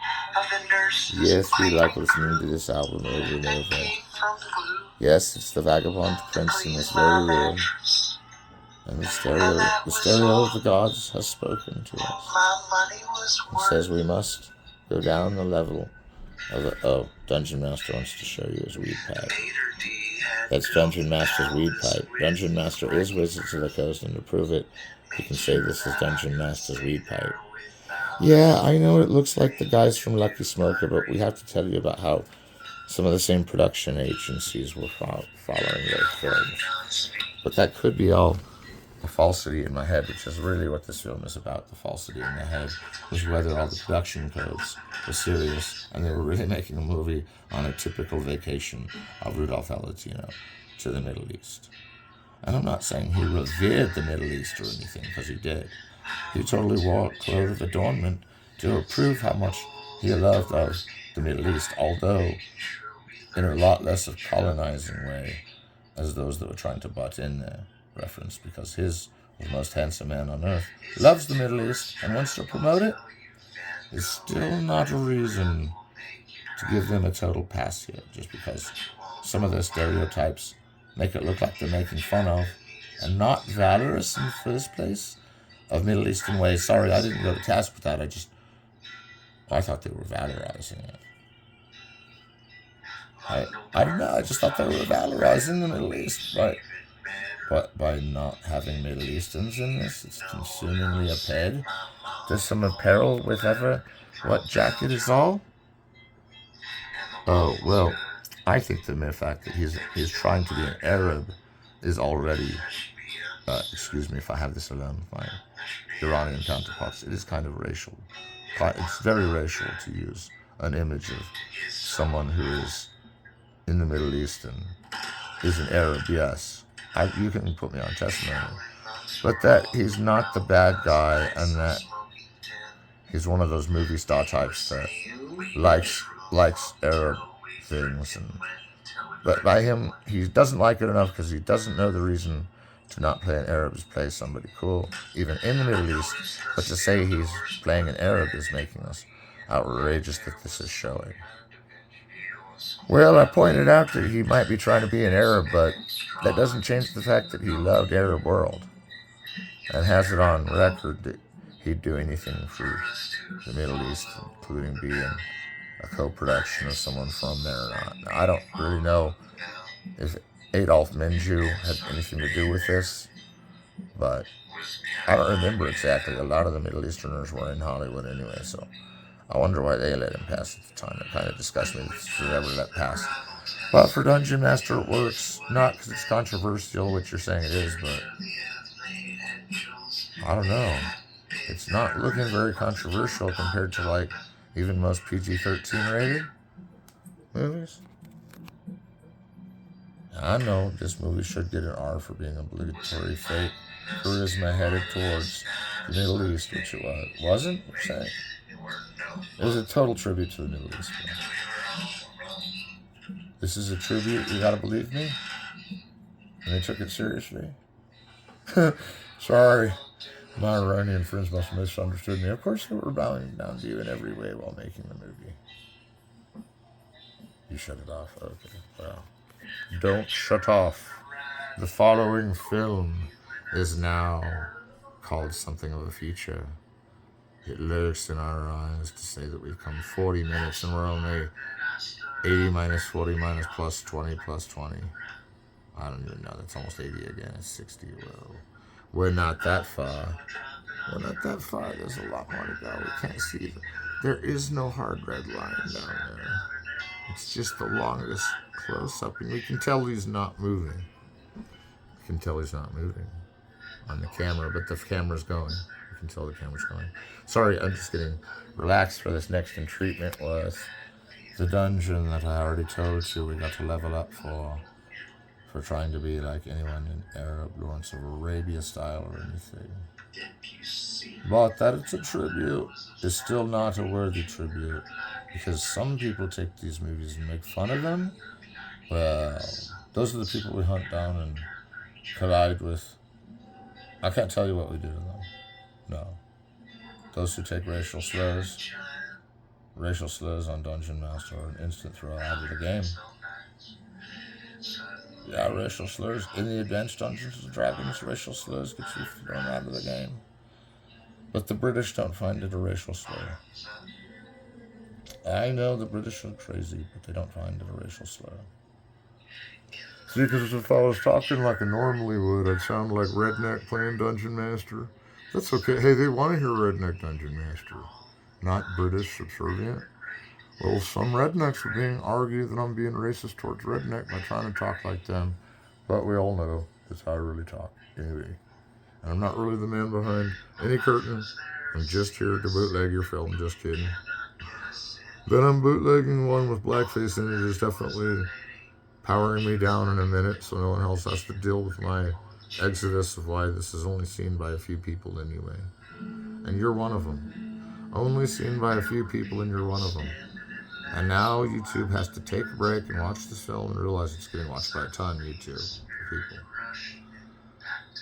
Yes, we like listening to this album over and over. Yes, it's the Vagabond Prince in this very room. And the stereo of the gods has spoken to us. It says we must go down the level of Dungeon Master wants to show you his weed pipe. That's Dungeon Master's weed pipe. Dungeon Master is Wizards of the Coast, and to prove it, you can say this is Dungeon Master's weed pipe. Yeah, I know it looks like the guys from Lucky Smoker, but we have to tell you about how some of the same production agencies were following their films. But that could be all a falsity in my head, which is really what this film is about. The falsity in the head was whether all the production codes were serious and they were really making a movie on a typical vacation of Rudolph Valentino to the Middle East. And I'm not saying he revered the Middle East or anything, because he did. He totally wore clothes of adornment to prove how much he loved of the Middle East, although in a lot less of colonizing way as those that were trying to butt in there reference, because his the most handsome man on earth loves the Middle East and wants to promote it, is still not a reason to give them a total pass here, just because some of their stereotypes make it look like they're making fun of, and not valorous in the first place, of Middle Eastern ways. Sorry, I didn't go to task with that. I thought they were valorizing it. I don't know. I just thought they were valorizing the Middle East, but by not having Middle Easterns in this, it's consumingly opaque. There's some apparel with what jacket is all. Oh well, I think the mere fact that he's trying to be an Arab is already. Excuse me if I have this alone with my Iranian counterparts. It is kind of racial. It's very racial to use an image of someone who is in the Middle East and is an Arab, yes. You can put me on testimony. But that he's not the bad guy, and that he's one of those movie star types that likes Arab things. But by him, he doesn't like it enough because he doesn't know the reason to not play an Arab is play somebody cool, even in the Middle East. But to say he's playing an Arab is making us outrageous that this is showing. Well, I pointed out that he might be trying to be an Arab, but that doesn't change the fact that he loved Arab world and has it on record that he'd do anything for the Middle East, including being a co-production of someone from there or not. Now, I don't really know if Adolf Menju had anything to do with this, but I don't remember exactly. A lot of the Middle Easterners were in Hollywood anyway, so I wonder why they let him pass at the time. It kind of disgusts me that they ever let pass. But for Dungeon Master, it works. Not because it's controversial, which you're saying it is, but I don't know. It's not looking very controversial compared to, like, even most PG-13 rated movies. I know this movie should get an R for being obligatory fake charisma headed towards the Middle East, which it was. Wasn't? We're saying. It was a total tribute to the Middle East. This is a tribute, you gotta believe me? And they took it seriously? Sorry. My Iranian friends must have misunderstood me. Of course they were bowing down to you in every way while making the movie. You shut it off? Okay. Well, don't shut off. The following film is now called something of a feature. It lurks in our eyes to say that we've come 40 minutes and we're only 80 minus 40 minus plus 20 plus 20. I don't even know. That's almost 80 again. It's 60. Well, we're not that far. We're not that far. There's a lot more to go. We can't see it. There is no hard red line down there. It's just the longest close-up, and we can tell he's not moving. We can tell he's not moving on the camera, but the camera's going. You can tell the camera's going. Sorry, I'm just getting relaxed for this next in treatment was the dungeon that I already told you we got to level up for trying to be like anyone in Arab Lawrence of Arabia style or anything. But that it's a tribute is still not a worthy tribute, because some people take these movies and make fun of them. Well, those are the people we hunt down and collide with. I can't tell you what we do to them. No. Those who take racial slurs on Dungeon Master are an instant throw out of the game. Yeah, racial slurs. In the advanced Dungeons and Dragons, racial slurs get you thrown out of the game. But the British don't find it a racial slur. I know the British are crazy, but they don't find it a racial slur. See, because if I was talking like I normally would, I'd sound like Redneck playing Dungeon Master. That's okay. Hey, they want to hear Redneck Dungeon Master, not British subservient. Well, some rednecks are being argued that I'm being racist towards redneck by trying to talk like them. But we all know that's how I really talk. Anyway, and I'm not really the man behind any curtain. I'm just here to bootleg your film, just kidding. Then I'm bootlegging one with blackface in it is definitely powering me down in a minute, so no one else has to deal with my exodus of why this is only seen by a few people anyway. And you're one of them. Only seen by a few people, and you're one of them. And now YouTube has to take a break and watch this film and realize it's getting watched by a ton of YouTube people.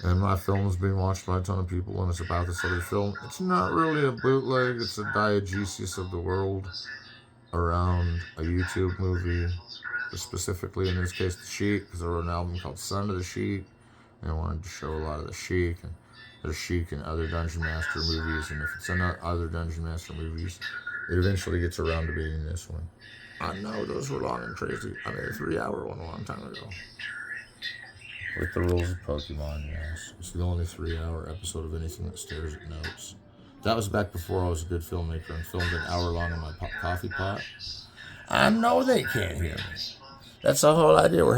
And my film is being watched by a ton of people, and it's about this other film. It's not really a bootleg, it's a diegesis of the world. around a YouTube movie, specifically in this case the Sheik, because there wrote an album called Son of the Sheik, and I wanted to show a lot of the Sheik, and there's Sheik in other Dungeon Master movies, and if it's in other Dungeon Master movies, it eventually gets around to being this one. I know those were long and crazy. I made a 3-hour one a long time ago. With the rules of Pokemon, yes. It's the only 3-hour episode of anything that stares at notes. That was back before I was a good filmmaker and filmed an hour long in my coffee pot. I know they can't hear me. That's the whole idea. We're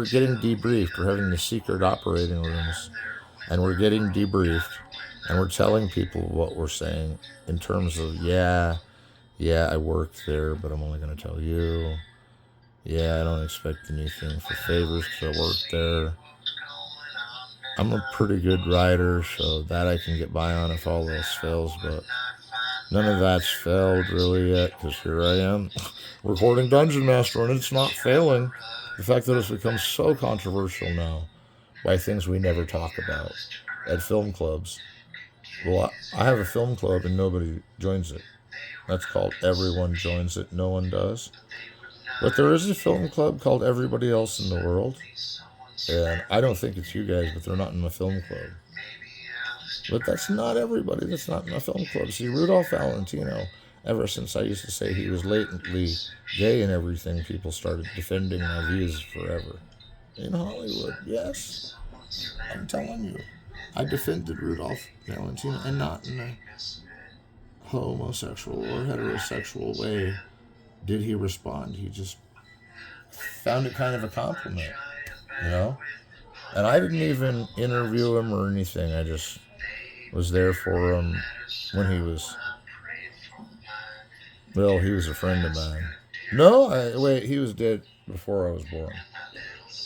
getting debriefed. We're having the secret operating rooms, and we're getting debriefed, and we're telling people what we're saying in terms of, yeah, I worked there, but I'm only going to tell you. Yeah, I don't expect anything for favors because I worked there. I'm a pretty good writer, so that I can get by on if all else fails, but none of that's failed really yet, because here I am recording Dungeon Master, and it's not failing. The fact that it's become so controversial now by things we never talk about at film clubs. Well, I have a film club and nobody joins it. That's called Everyone Joins It, No One Does. But there is a film club called Everybody Else in the World. And I don't think it's you guys, but they're not in the film club. But that's not everybody that's not in the film club. See, Rudolph Valentino, ever since I used to say he was latently gay and everything, people started defending my views forever. In Hollywood, yes. I'm telling you. I defended Rudolph Valentino, and not in a homosexual or heterosexual way did he respond. He just found it kind of a compliment, you know? And I didn't even interview him or anything. I just was there for him when he was... Well, he was a friend of mine. No, he was dead before I was born.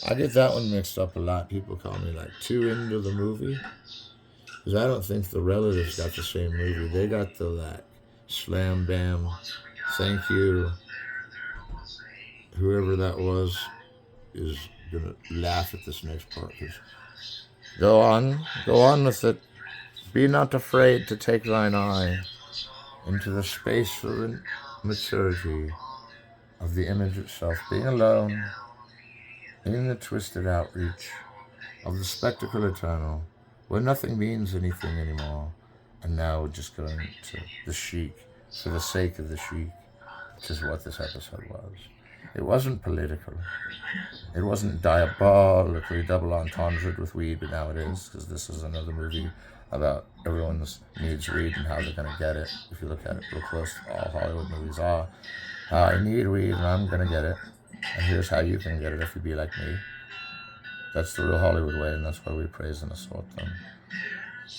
I get that one mixed up a lot. People call me like too into the movie. Because I don't think the relatives got the same movie. They got the like slam bam, thank you. Whoever that was is gonna laugh at this next part. Go on with it. Be not afraid to take thine eye into the space for maturity of the image itself, being alone in the twisted outreach of the spectacle eternal, where nothing means anything anymore. And now we're just going to the Sheik for the sake of the Sheik, which is what this episode was. It wasn't political. It wasn't diabolically double entendred with weed, but now it is, because this is another movie about everyone needs weed and how they're going to get it. If you look at it real close, all Hollywood movies are, I need weed and I'm going to get it. And here's how you can get it if you be like me. That's the real Hollywood way, and that's why we praise and assault them.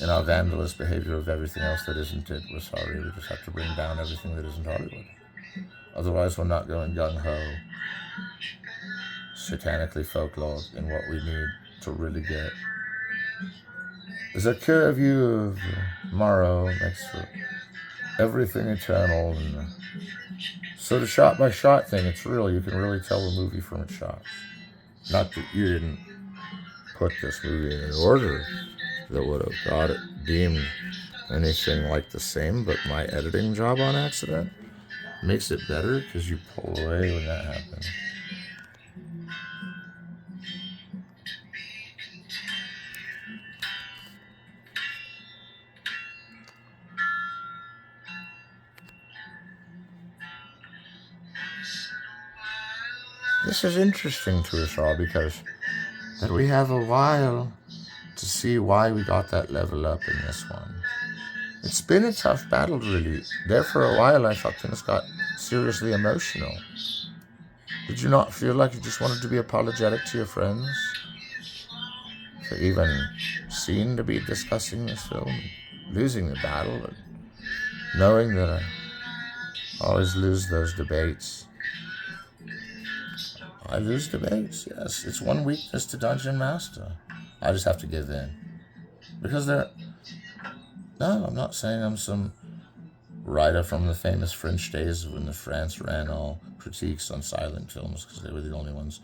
In our vandalous behavior of everything else that isn't it, we're sorry. We just have to bring down everything that isn't Hollywood. Otherwise, we're not going gung-ho, satanically folklore in what we need to really get. There's a clear view of tomorrow next to everything eternal. And so the shot-by-shot thing, it's real. You can really tell a movie from its shots. Not that you didn't put this movie in an order that would have got it deemed anything like the same, but my editing job on accident makes it better because you pull away when that happens. This is interesting to us all because that we have a while to see why we got that level up in this one. It's been a tough battle, really. There for a while, I thought things got seriously emotional. Did you not feel like you just wanted to be apologetic to your friends for even seeming to be discussing this film, losing the battle, and knowing that I always lose those debates? I lose debates, yes. It's one weakness to Dungeon Master. I just have to give in. Because no, I'm not saying I'm some writer from the famous French days when the France ran all critiques on silent films because they were the only ones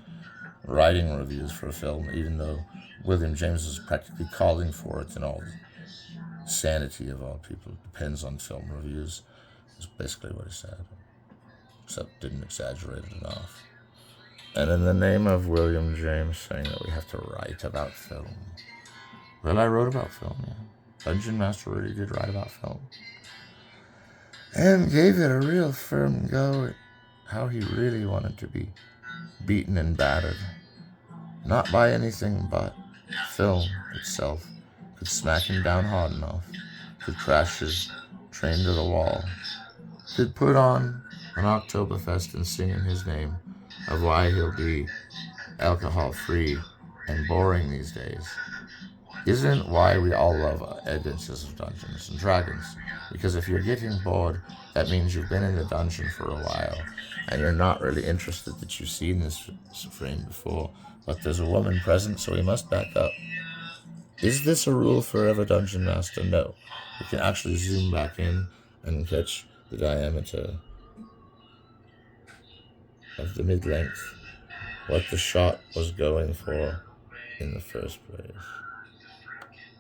writing reviews for a film, even though William James was practically calling for it, and all the sanity of all people depends on film reviews, is basically what he said. except didn't exaggerate it enough. And in the name of William James saying that we have to write about film. Well, I wrote about film, yeah. Dungeon Master really did write about film. And gave it a real firm go at how he really wanted to be beaten and battered. Not by anything but film itself could smack him down hard enough, could crash his train to the wall, could put on an Oktoberfest and sing in his name of why he'll be alcohol-free and boring these days. Isn't why we all love Adventures of Dungeons and Dragons. Because if you're getting bored, that means you've been in the dungeon for a while, and you're not really interested that you've seen this frame before. But there's a woman present, so we must back up. Is this a rule for every Dungeon Master? No. We can actually zoom back in and catch the diameter of the mid-length, what the shot was going for in the first place.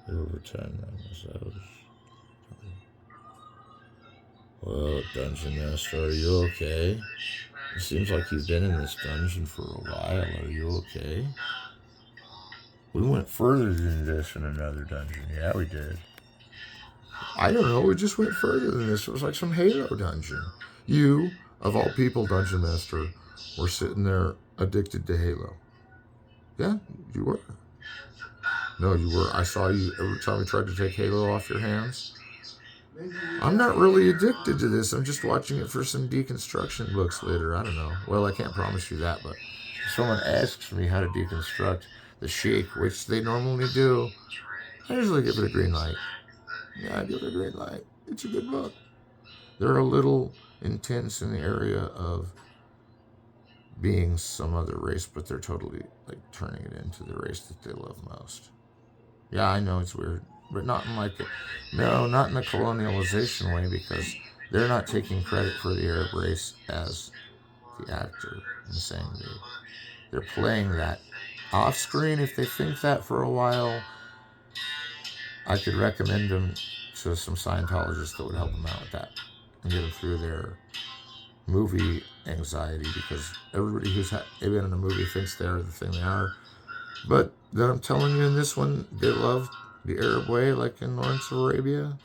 We will return them ourselves. Well, Dungeon Master, are you okay? It seems like you've been in this dungeon for a while. Are you okay? We went further than this in another dungeon. Yeah, we did. I don't know. We just went further than this. It was like some Halo dungeon. You, of all people, Dungeon Master, were sitting there addicted to Halo. Yeah, you were. No, you were. I saw you every time we tried to take Halo off your hands. I'm not really addicted to this. I'm just watching it for some deconstruction books later. I don't know. Well, I can't promise you that, but if someone asks me how to deconstruct the sheik, which they normally do, I usually give it a green light. Yeah, I give it a green light. It's a good book. They're a little intense in the area of being some other race, but they're totally like turning it into the race that they love most. Yeah, I know it's weird, but not in like not in a colonialization way, because they're not taking credit for the Arab race as the actor and saying they're playing that off screen. If they think that for a while, I could recommend them to some Scientologists that would help them out with that and get them through their movie anxiety, because everybody who's been in a movie thinks they're the thing they are. But then I'm telling you, in this one, they love the Arab way, like in Lawrence of Arabia.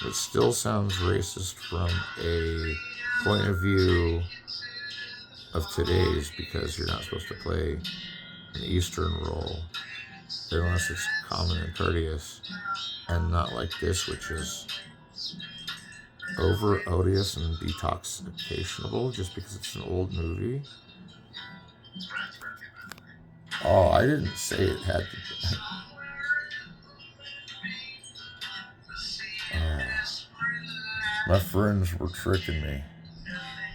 It still sounds racist from a point of view of today's, because you're not supposed to play an Eastern role unless it's common and courteous, and not like this, which is over odious and detoxificationable just because it's an old movie. Oh, I didn't say it had to. My friends were tricking me.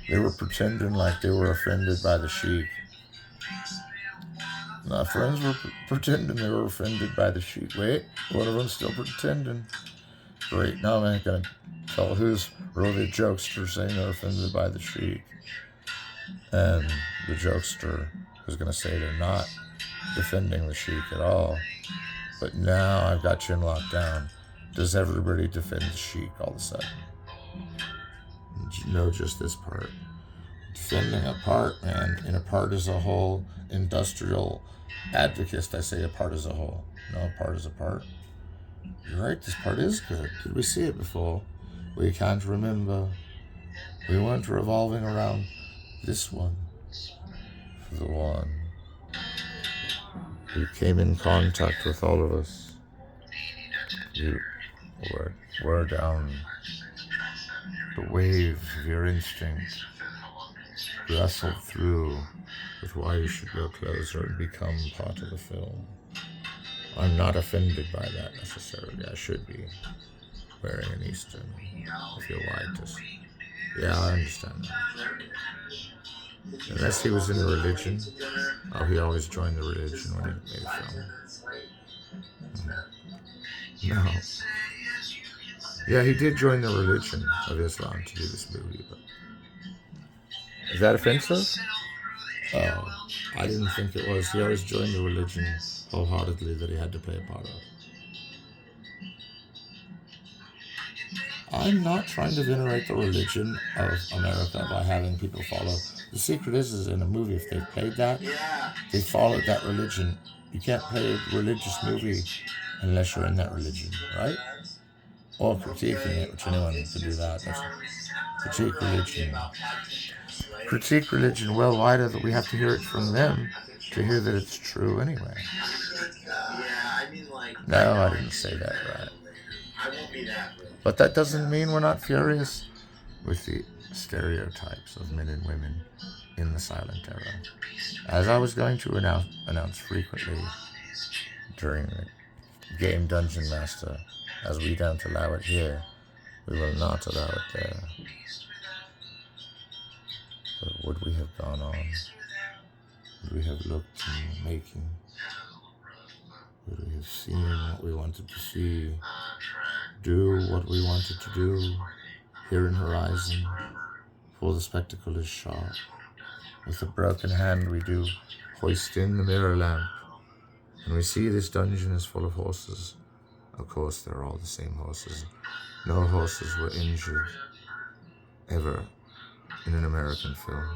They were pretending like they were offended by the sheik. My friends were pretending they were offended by the sheik. Wait, one of them's still pretending. Great, now I'm going to tell who's really a jokester saying they're offended by the sheik. And the jokester is going to say they're not defending the sheik at all. But now I've got you in lockdown. Does everybody defend the sheik all of a sudden? No, just this part. Defending a part, man. In a part as a whole. Industrial advocate, I say a part as a whole. No, a part is a part. You're right, this part is good. Did we see it before? We can't remember. We weren't revolving around this one. The one who came in contact with all of us. You were down the waves of your instinct, wrestled through with why you should go closer and become part of the film. I'm not offended by that necessarily. I should be wearing an Eastern if you're white. Yeah, I understand that. Unless he was in a religion. Oh, he always joined the religion when he made a film. No. Yeah, he did join the religion of Islam to do this movie, but is that offensive? Oh, I didn't think it was. He always joined the religion wholeheartedly that he had to play a part of. I'm not trying to venerate the religion of America by having people follow. The secret is in a movie, if they've played that, they followed that religion. You can't play a religious movie unless you're in that religion, right? Or critiquing it, which anyone can do that. That's critique religion. Critique religion. Well, why do we have to hear it from them to hear that it's true anyway? No, I didn't say that right. But that doesn't mean we're not furious with the stereotypes of men and women in the silent era. As I was going to announce frequently during the game Dungeon Master, as we don't allow it here, we will not allow it there. But would we have gone on? Would we have looked in the making? Would we have seen what we wanted to see? Do what we wanted to do? Here in Horizon, for the spectacle is sharp. With a broken hand we do hoist in the mirror lamp, and we see this dungeon is full of horses. Of course, they're all the same horses. No horses were injured, ever, in an American film.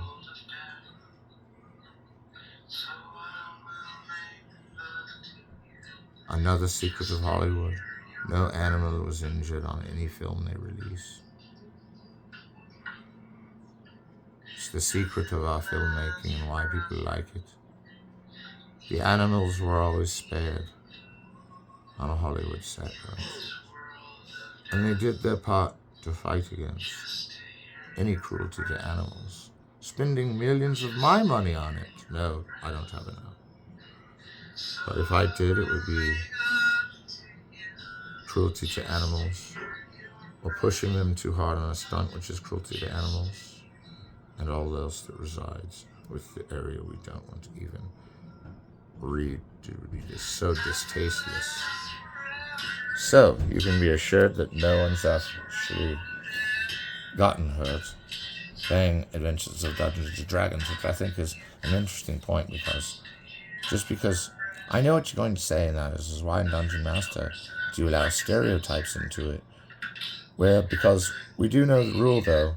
Another secret of Hollywood. No animal was injured on any film they release. It's the secret of our filmmaking and why people like it. The animals were always spared on a Hollywood set, right? And they did their part to fight against any cruelty to animals. Spending millions of my money on it. No, I don't have enough. But if I did, it would be cruelty to animals, or pushing them too hard on a stunt, which is cruelty to animals, and all else that resides with the area we don't want to even read. It would be just so distasteful. So, you can be assured that no one's actually gotten hurt playing Adventures of Dungeons and Dragons, which I think is an interesting point, because I know what you're going to say, and that is why in Dungeon Master do you allow stereotypes into it? Well, because we do know the rule, though.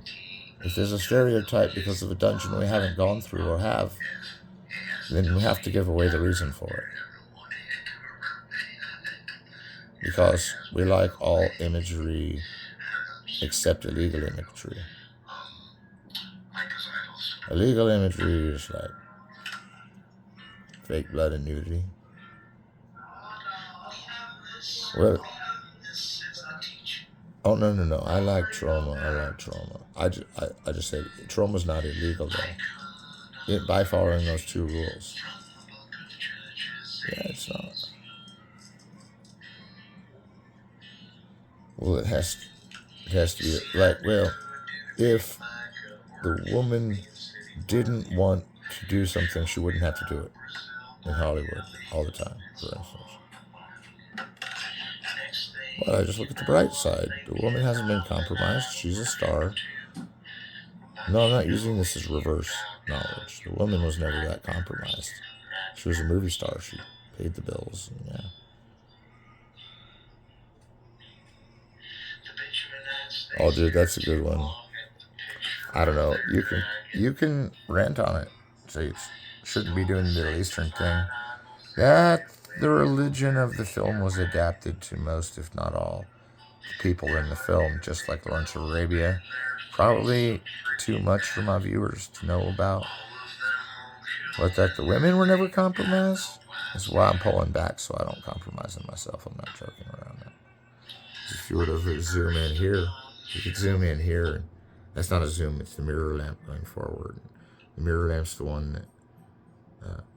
If there's a stereotype because of a dungeon we haven't gone through or have, then we have to give away the reason for it. Because we like all imagery except illegal imagery. Illegal imagery is like fake blood and nudity. Well, oh, no. I like trauma. I just said trauma's not illegal, though. By following those two rules. Yeah, it's not. Well, it has to be like, well, if the woman didn't want to do something, she wouldn't have to do it in Hollywood all the time, for instance. Well, I just look at the bright side. The woman hasn't been compromised. She's a star. No, I'm not using this as reverse knowledge. The woman was never that compromised. She was a movie star. She paid the bills. And yeah. Oh, dude, that's a good one. I don't know. You can rant on it. Say it shouldn't be doing the Middle Eastern thing. That the religion of the film was adapted to most, if not all, people in the film, just like Lawrence of Arabia. Probably too much for my viewers to know about. But that the women were never compromised is why I'm pulling back, so I don't compromise on myself. I'm not joking around that. If you were to zoom in here, you could zoom in here. That's not a zoom, it's the mirror lamp going forward. The mirror lamp's the one that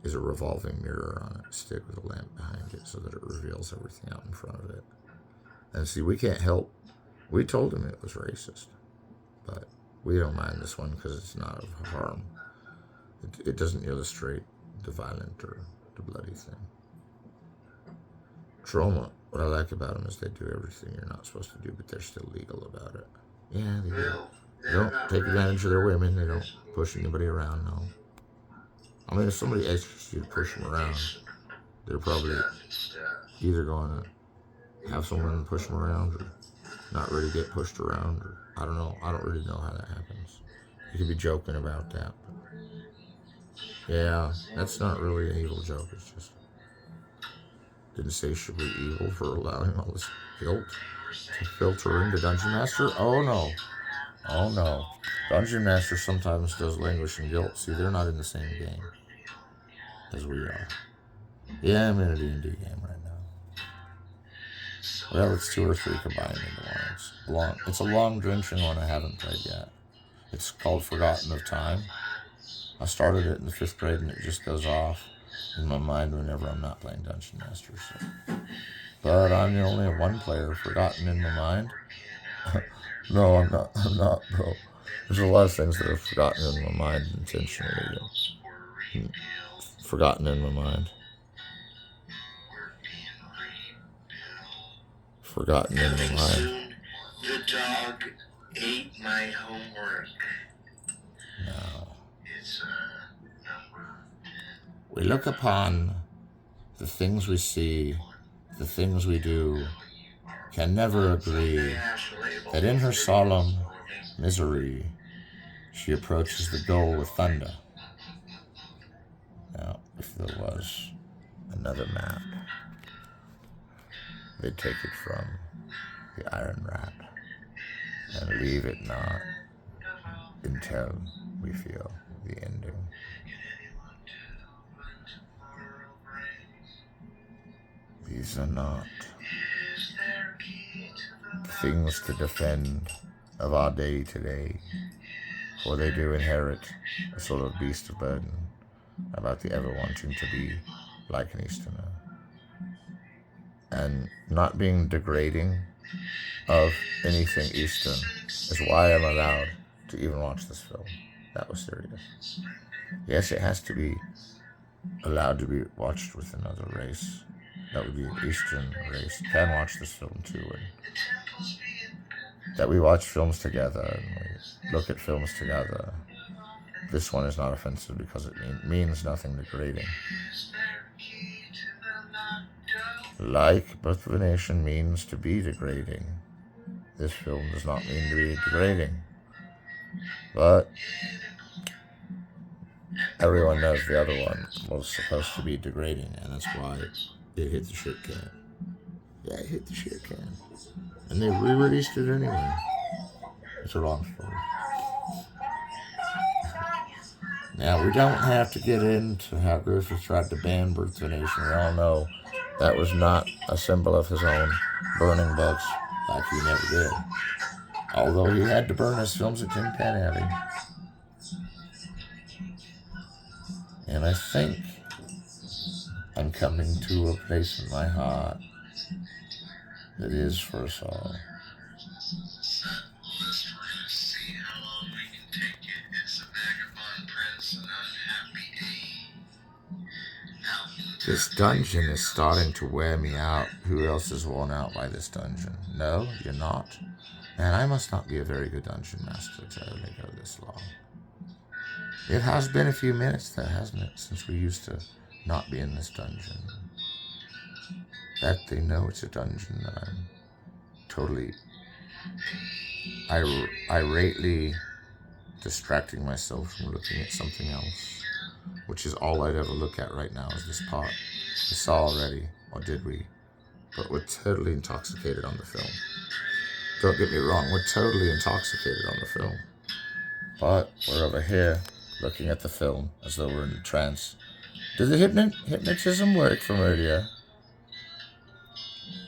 is a revolving mirror on a stick with a lamp behind it so that it reveals everything out in front of it. And see, we can't help. We told him it was racist, but we don't mind this one because it's not of harm. It doesn't illustrate the violent or the bloody thing. Trauma, what I like about them is they do everything you're not supposed to do, but they're still legal about it. Yeah, they do. They don't take advantage of their women. They don't push anybody around, no. I mean, if somebody asks you to push them around, they're probably either going to have someone push them around or not really get pushed around. Or, I don't know. I don't really know how that happens. You could be joking about that. But yeah, that's not really an evil joke. It's just insatiably evil for allowing all this guilt to filter into Dungeon Master. Oh no. Oh no. Dungeon Master sometimes does languish in guilt. See, they're not in the same game as we are. Yeah, I'm in a D&D game right now. Well, it's 2 or 3 combined into one. It's a long, drenching one I haven't played yet. It's called Forgotten of Time. I started it in the 5th grade and it just goes off in my mind whenever I'm not playing Dungeon Master. So. But I'm the only one player forgotten in my mind. No, I'm not, bro. There's a lot of things that are forgotten in my mind intentionally. Forgotten in my mind. Forgotten in my mind. The dog ate my homework. No. We look upon the things we see, the things we do, can never agree that in her solemn misery she approaches the goal with thunder. Now, if there was another map, they'd take it from the Iron Rat and leave it not until we feel the ending. These are not things to defend of our day today, for they do inherit a sort of beast of burden about the ever wanting to be like an Easterner. And not being degrading of anything Eastern is why I'm allowed to even watch this film. That was serious. Yes, it has to be allowed to be watched with another race. That would be an Eastern race. You can watch this film too. And that we watch films together and we look at films together. This one is not offensive because it means nothing degrading. Like Birth of a Nation means to be degrading, this film does not mean to be degrading. But everyone knows the other one was supposed to be degrading, and that's why it hit the shit can. Yeah, it hit the shit can. And they re-released it anyway. It's a long story. Now, we don't have to get into how Griffith tried to ban Birth of a Nation. We all know that was not a symbol of his own burning books, like he never did. Although he had to burn his films at Tin Pan Alley. And I think I'm coming to a place in my heart that is for us all. This dungeon is starting to wear me out. Who else is worn out by this dungeon? No, you're not. And I must not be a very good dungeon master to only go this long. It has been a few minutes though, hasn't it, since we used to not be in this dungeon. That they know it's a dungeon that I'm totally irately distracting myself from looking at something else, which is all I'd ever look at right now is this part. We saw already, or did we? But we're totally intoxicated on the film. Don't get me wrong, we're totally intoxicated on the film. But we're over here looking at the film as though we're in a trance. Did the hypnotism work from earlier?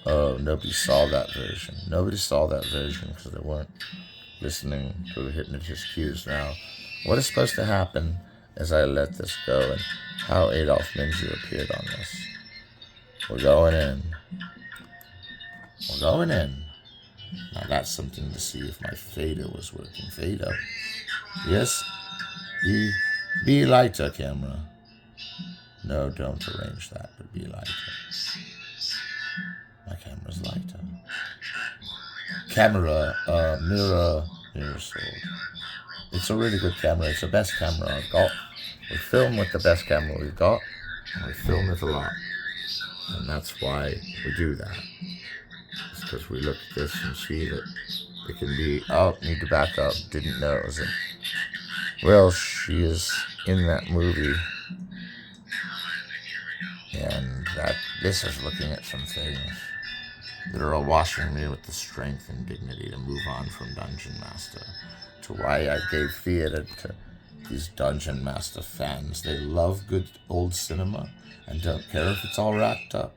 Oh, nobody saw that version. Nobody saw that version because they weren't listening to the hypnotist cues. Now, what is supposed to happen as I let this go and how Adolf Menzies appeared on this? We're going in. We're going in. Now that's something to see if my fader was working. Fader. Yes. Be lighter, camera. No, don't arrange that, but be lighter. My camera's lighter. Camera, mirror sword. It's a really good camera. It's the best camera I've got. We film with the best camera we've got, and we film it a lot. And that's why we do that. It's because we look at this and see that it can be, oh, need to back up, didn't know it was a, well, she is in that movie, and that this is looking at some things that are awashing me with the strength and dignity to move on from Dungeon Master, to why I gave theater to these Dungeon Master fans. They love good old cinema and don't care if it's all wrapped up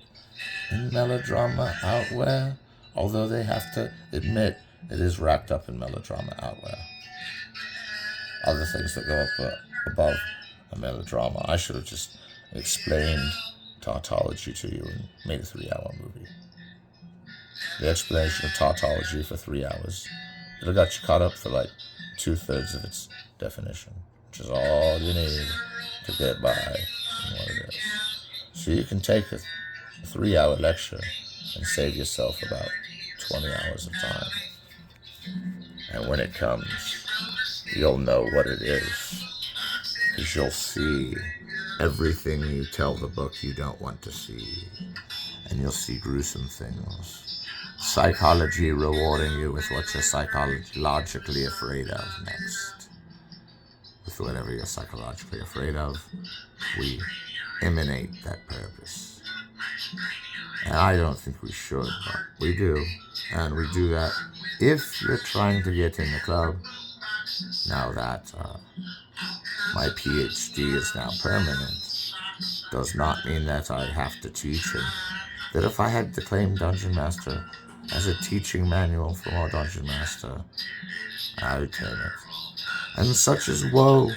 in melodrama outwear, although they have to admit it is wrapped up in melodrama outwear. Other things that go up above a melodrama. I should have just explained tautology to you and made a 3-hour movie. The explanation of tautology for 3 hours, it'll got you caught up for like 2/3 of its definition, which is all you need to get by in what it is. So you can take a 3-hour lecture and save yourself about 20 hours of time. And when it comes, you'll know what it is, because you'll see everything you tell the book you don't want to see, and you'll see gruesome things. Psychology rewarding you with what you're psychologically afraid of next. With whatever you're psychologically afraid of, we emanate that purpose. And I don't think we should, but we do. And we do that if you're trying to get in the club. Now that my PhD is now permanent, does not mean that I have to teach, and that if I had to claim Dungeon Master as a teaching manual for more Dungeon Master, I would claim it. And such is woe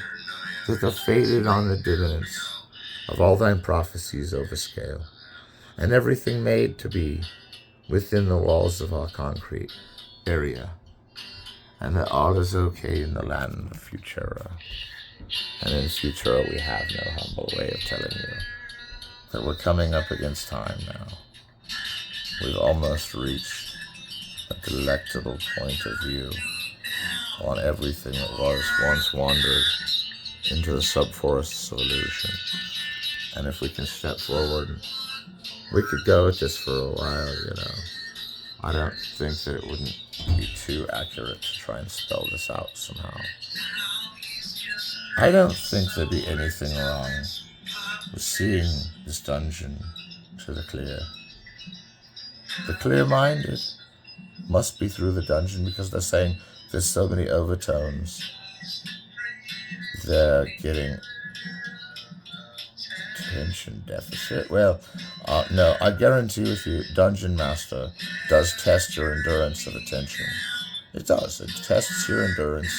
that the faded on the dividends of all thine prophecies overscale, and everything made to be within the walls of our concrete area, and that all is okay in the land of Futura. And in Futura we have no humble way of telling you that we're coming up against time now. We've almost reached a delectable point of view on everything that was once wandered into the subforests of illusion. And if we can step forward, we could go at this for a while, you know. I don't think that it wouldn't be too accurate to try and spell this out somehow. I don't think there'd be anything wrong with seeing this dungeon to the clear. The clear-minded must be through the dungeon, because they're saying there's so many overtones. They're getting attention deficit. Well, no, I guarantee with you, Dungeon Master does test your endurance of attention. It does. It tests your endurance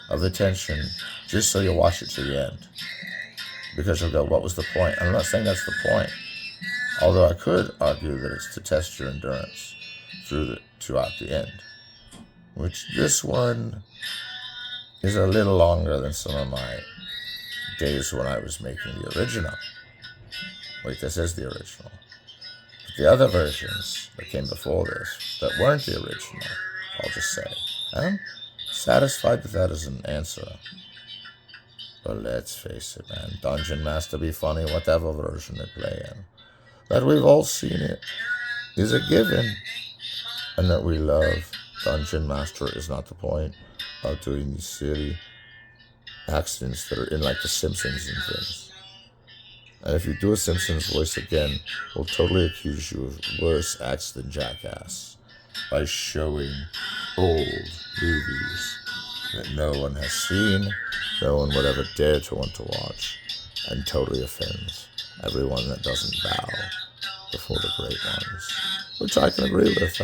of attention just so you'll watch it to the end. Because you'll go, what was the point? I'm not saying that's the point. Although I could argue that it's to test your endurance throughout the end. Which this one is a little longer than some of my days when I was making the original. Wait, this is the original. But the other versions that came before this, that weren't the original, I'll just say, I'm satisfied with that as an answer. But let's face it, man, Dungeon Master be funny, whatever version they play in. That we've all seen it is a given, and that we love Dungeon Master is not the point of doing these silly accents that are in like The Simpsons and things. And if you do a Simpsons voice again, we'll totally accuse you of worse acts than Jackass by showing old movies that no one has seen, no one would ever dare to want to watch, and totally offends everyone that doesn't bow before the great ones. Which I can agree with.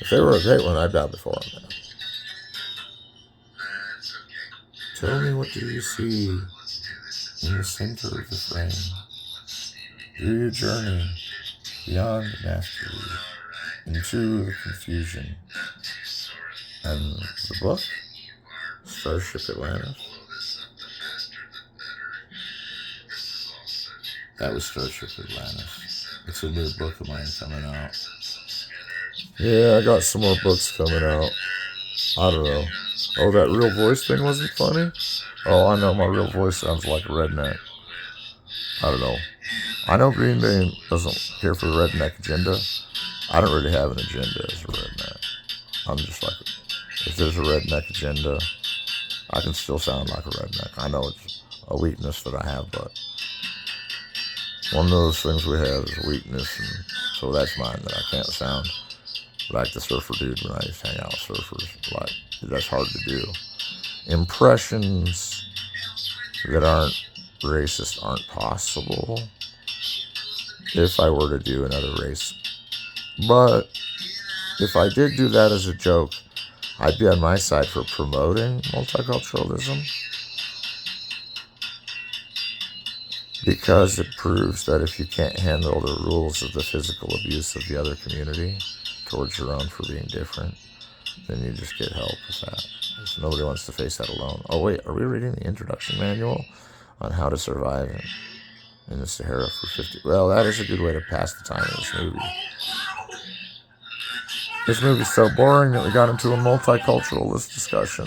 If they were a great one, I'd bow before them. Tell me, what do you see in the center of the frame? Do your journey beyond mastery into the confusion. And the book, Starship Atlantis. That was Starship Atlantis. It's a new book of mine coming out. Yeah, I got some more books coming out. I don't know. Oh, that real voice thing wasn't funny? Oh, I know, my real voice sounds like a redneck. I don't know. I know Green Bay doesn't care for the redneck agenda, I don't really have an agenda as a redneck. I'm just like, if there's a redneck agenda, I can still sound like a redneck. I know it's a weakness that I have, but one of those things we have is a weakness, and so that's mine, that I can't sound like the surfer dude when I used to hang out with surfers. Like, that's hard to do. Impressions that aren't racist aren't possible if I were to do another race. But if I did do that as a joke, I'd be on my side for promoting multiculturalism, because it proves that if you can't handle the rules of the physical abuse of the other community towards your own for being different, then you just get help with that. Because nobody wants to face that alone. Oh wait, are we reading the introduction manual on how to survive in the Sahara for 50? Well, that is a good way to pass the time in this movie. This movie's so boring that we got into a multiculturalist discussion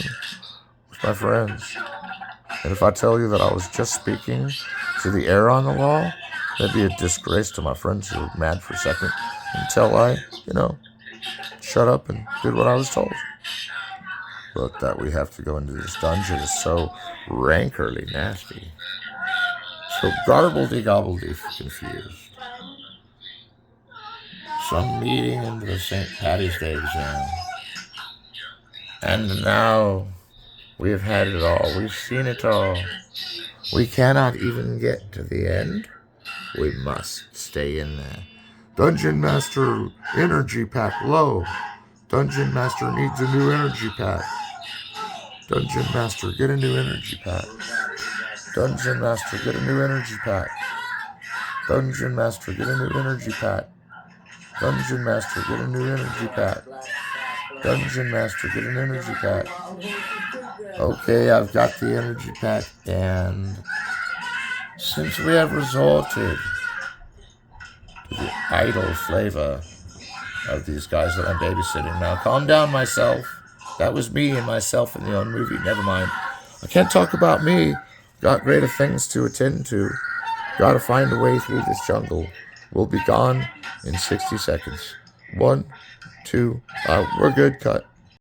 with my friends. And if I tell you that I was just speaking to the air on the wall, that'd be a disgrace to my friends who were mad for a second until I, shut up and did what I was told. But that we have to go into this dungeon is so rancorly nasty. So garbledy-gobbledy confused. Some meeting into the St. Patty's Day exam. And now we have had it all. We've seen it all. We cannot even get to the end. We must stay in there. Dungeon Master energy pack low. Dungeon Master needs a new energy pack. Dungeon Master, get a new energy pack. Dungeon Master, get a new energy pack. Dungeon Master, get a new energy pack. Dungeon Master, get a new energy pack. Dungeon Master, get an energy pack. Okay, I've got the energy pack, and since we have resorted to the idle flavor of these guys that I'm babysitting now, calm down, myself. That was me and myself in the own movie. Never mind. I can't talk about me. Got greater things to attend to. Gotta find a way through this jungle. We'll be gone in 60 seconds. 1, 2, we're good, cut.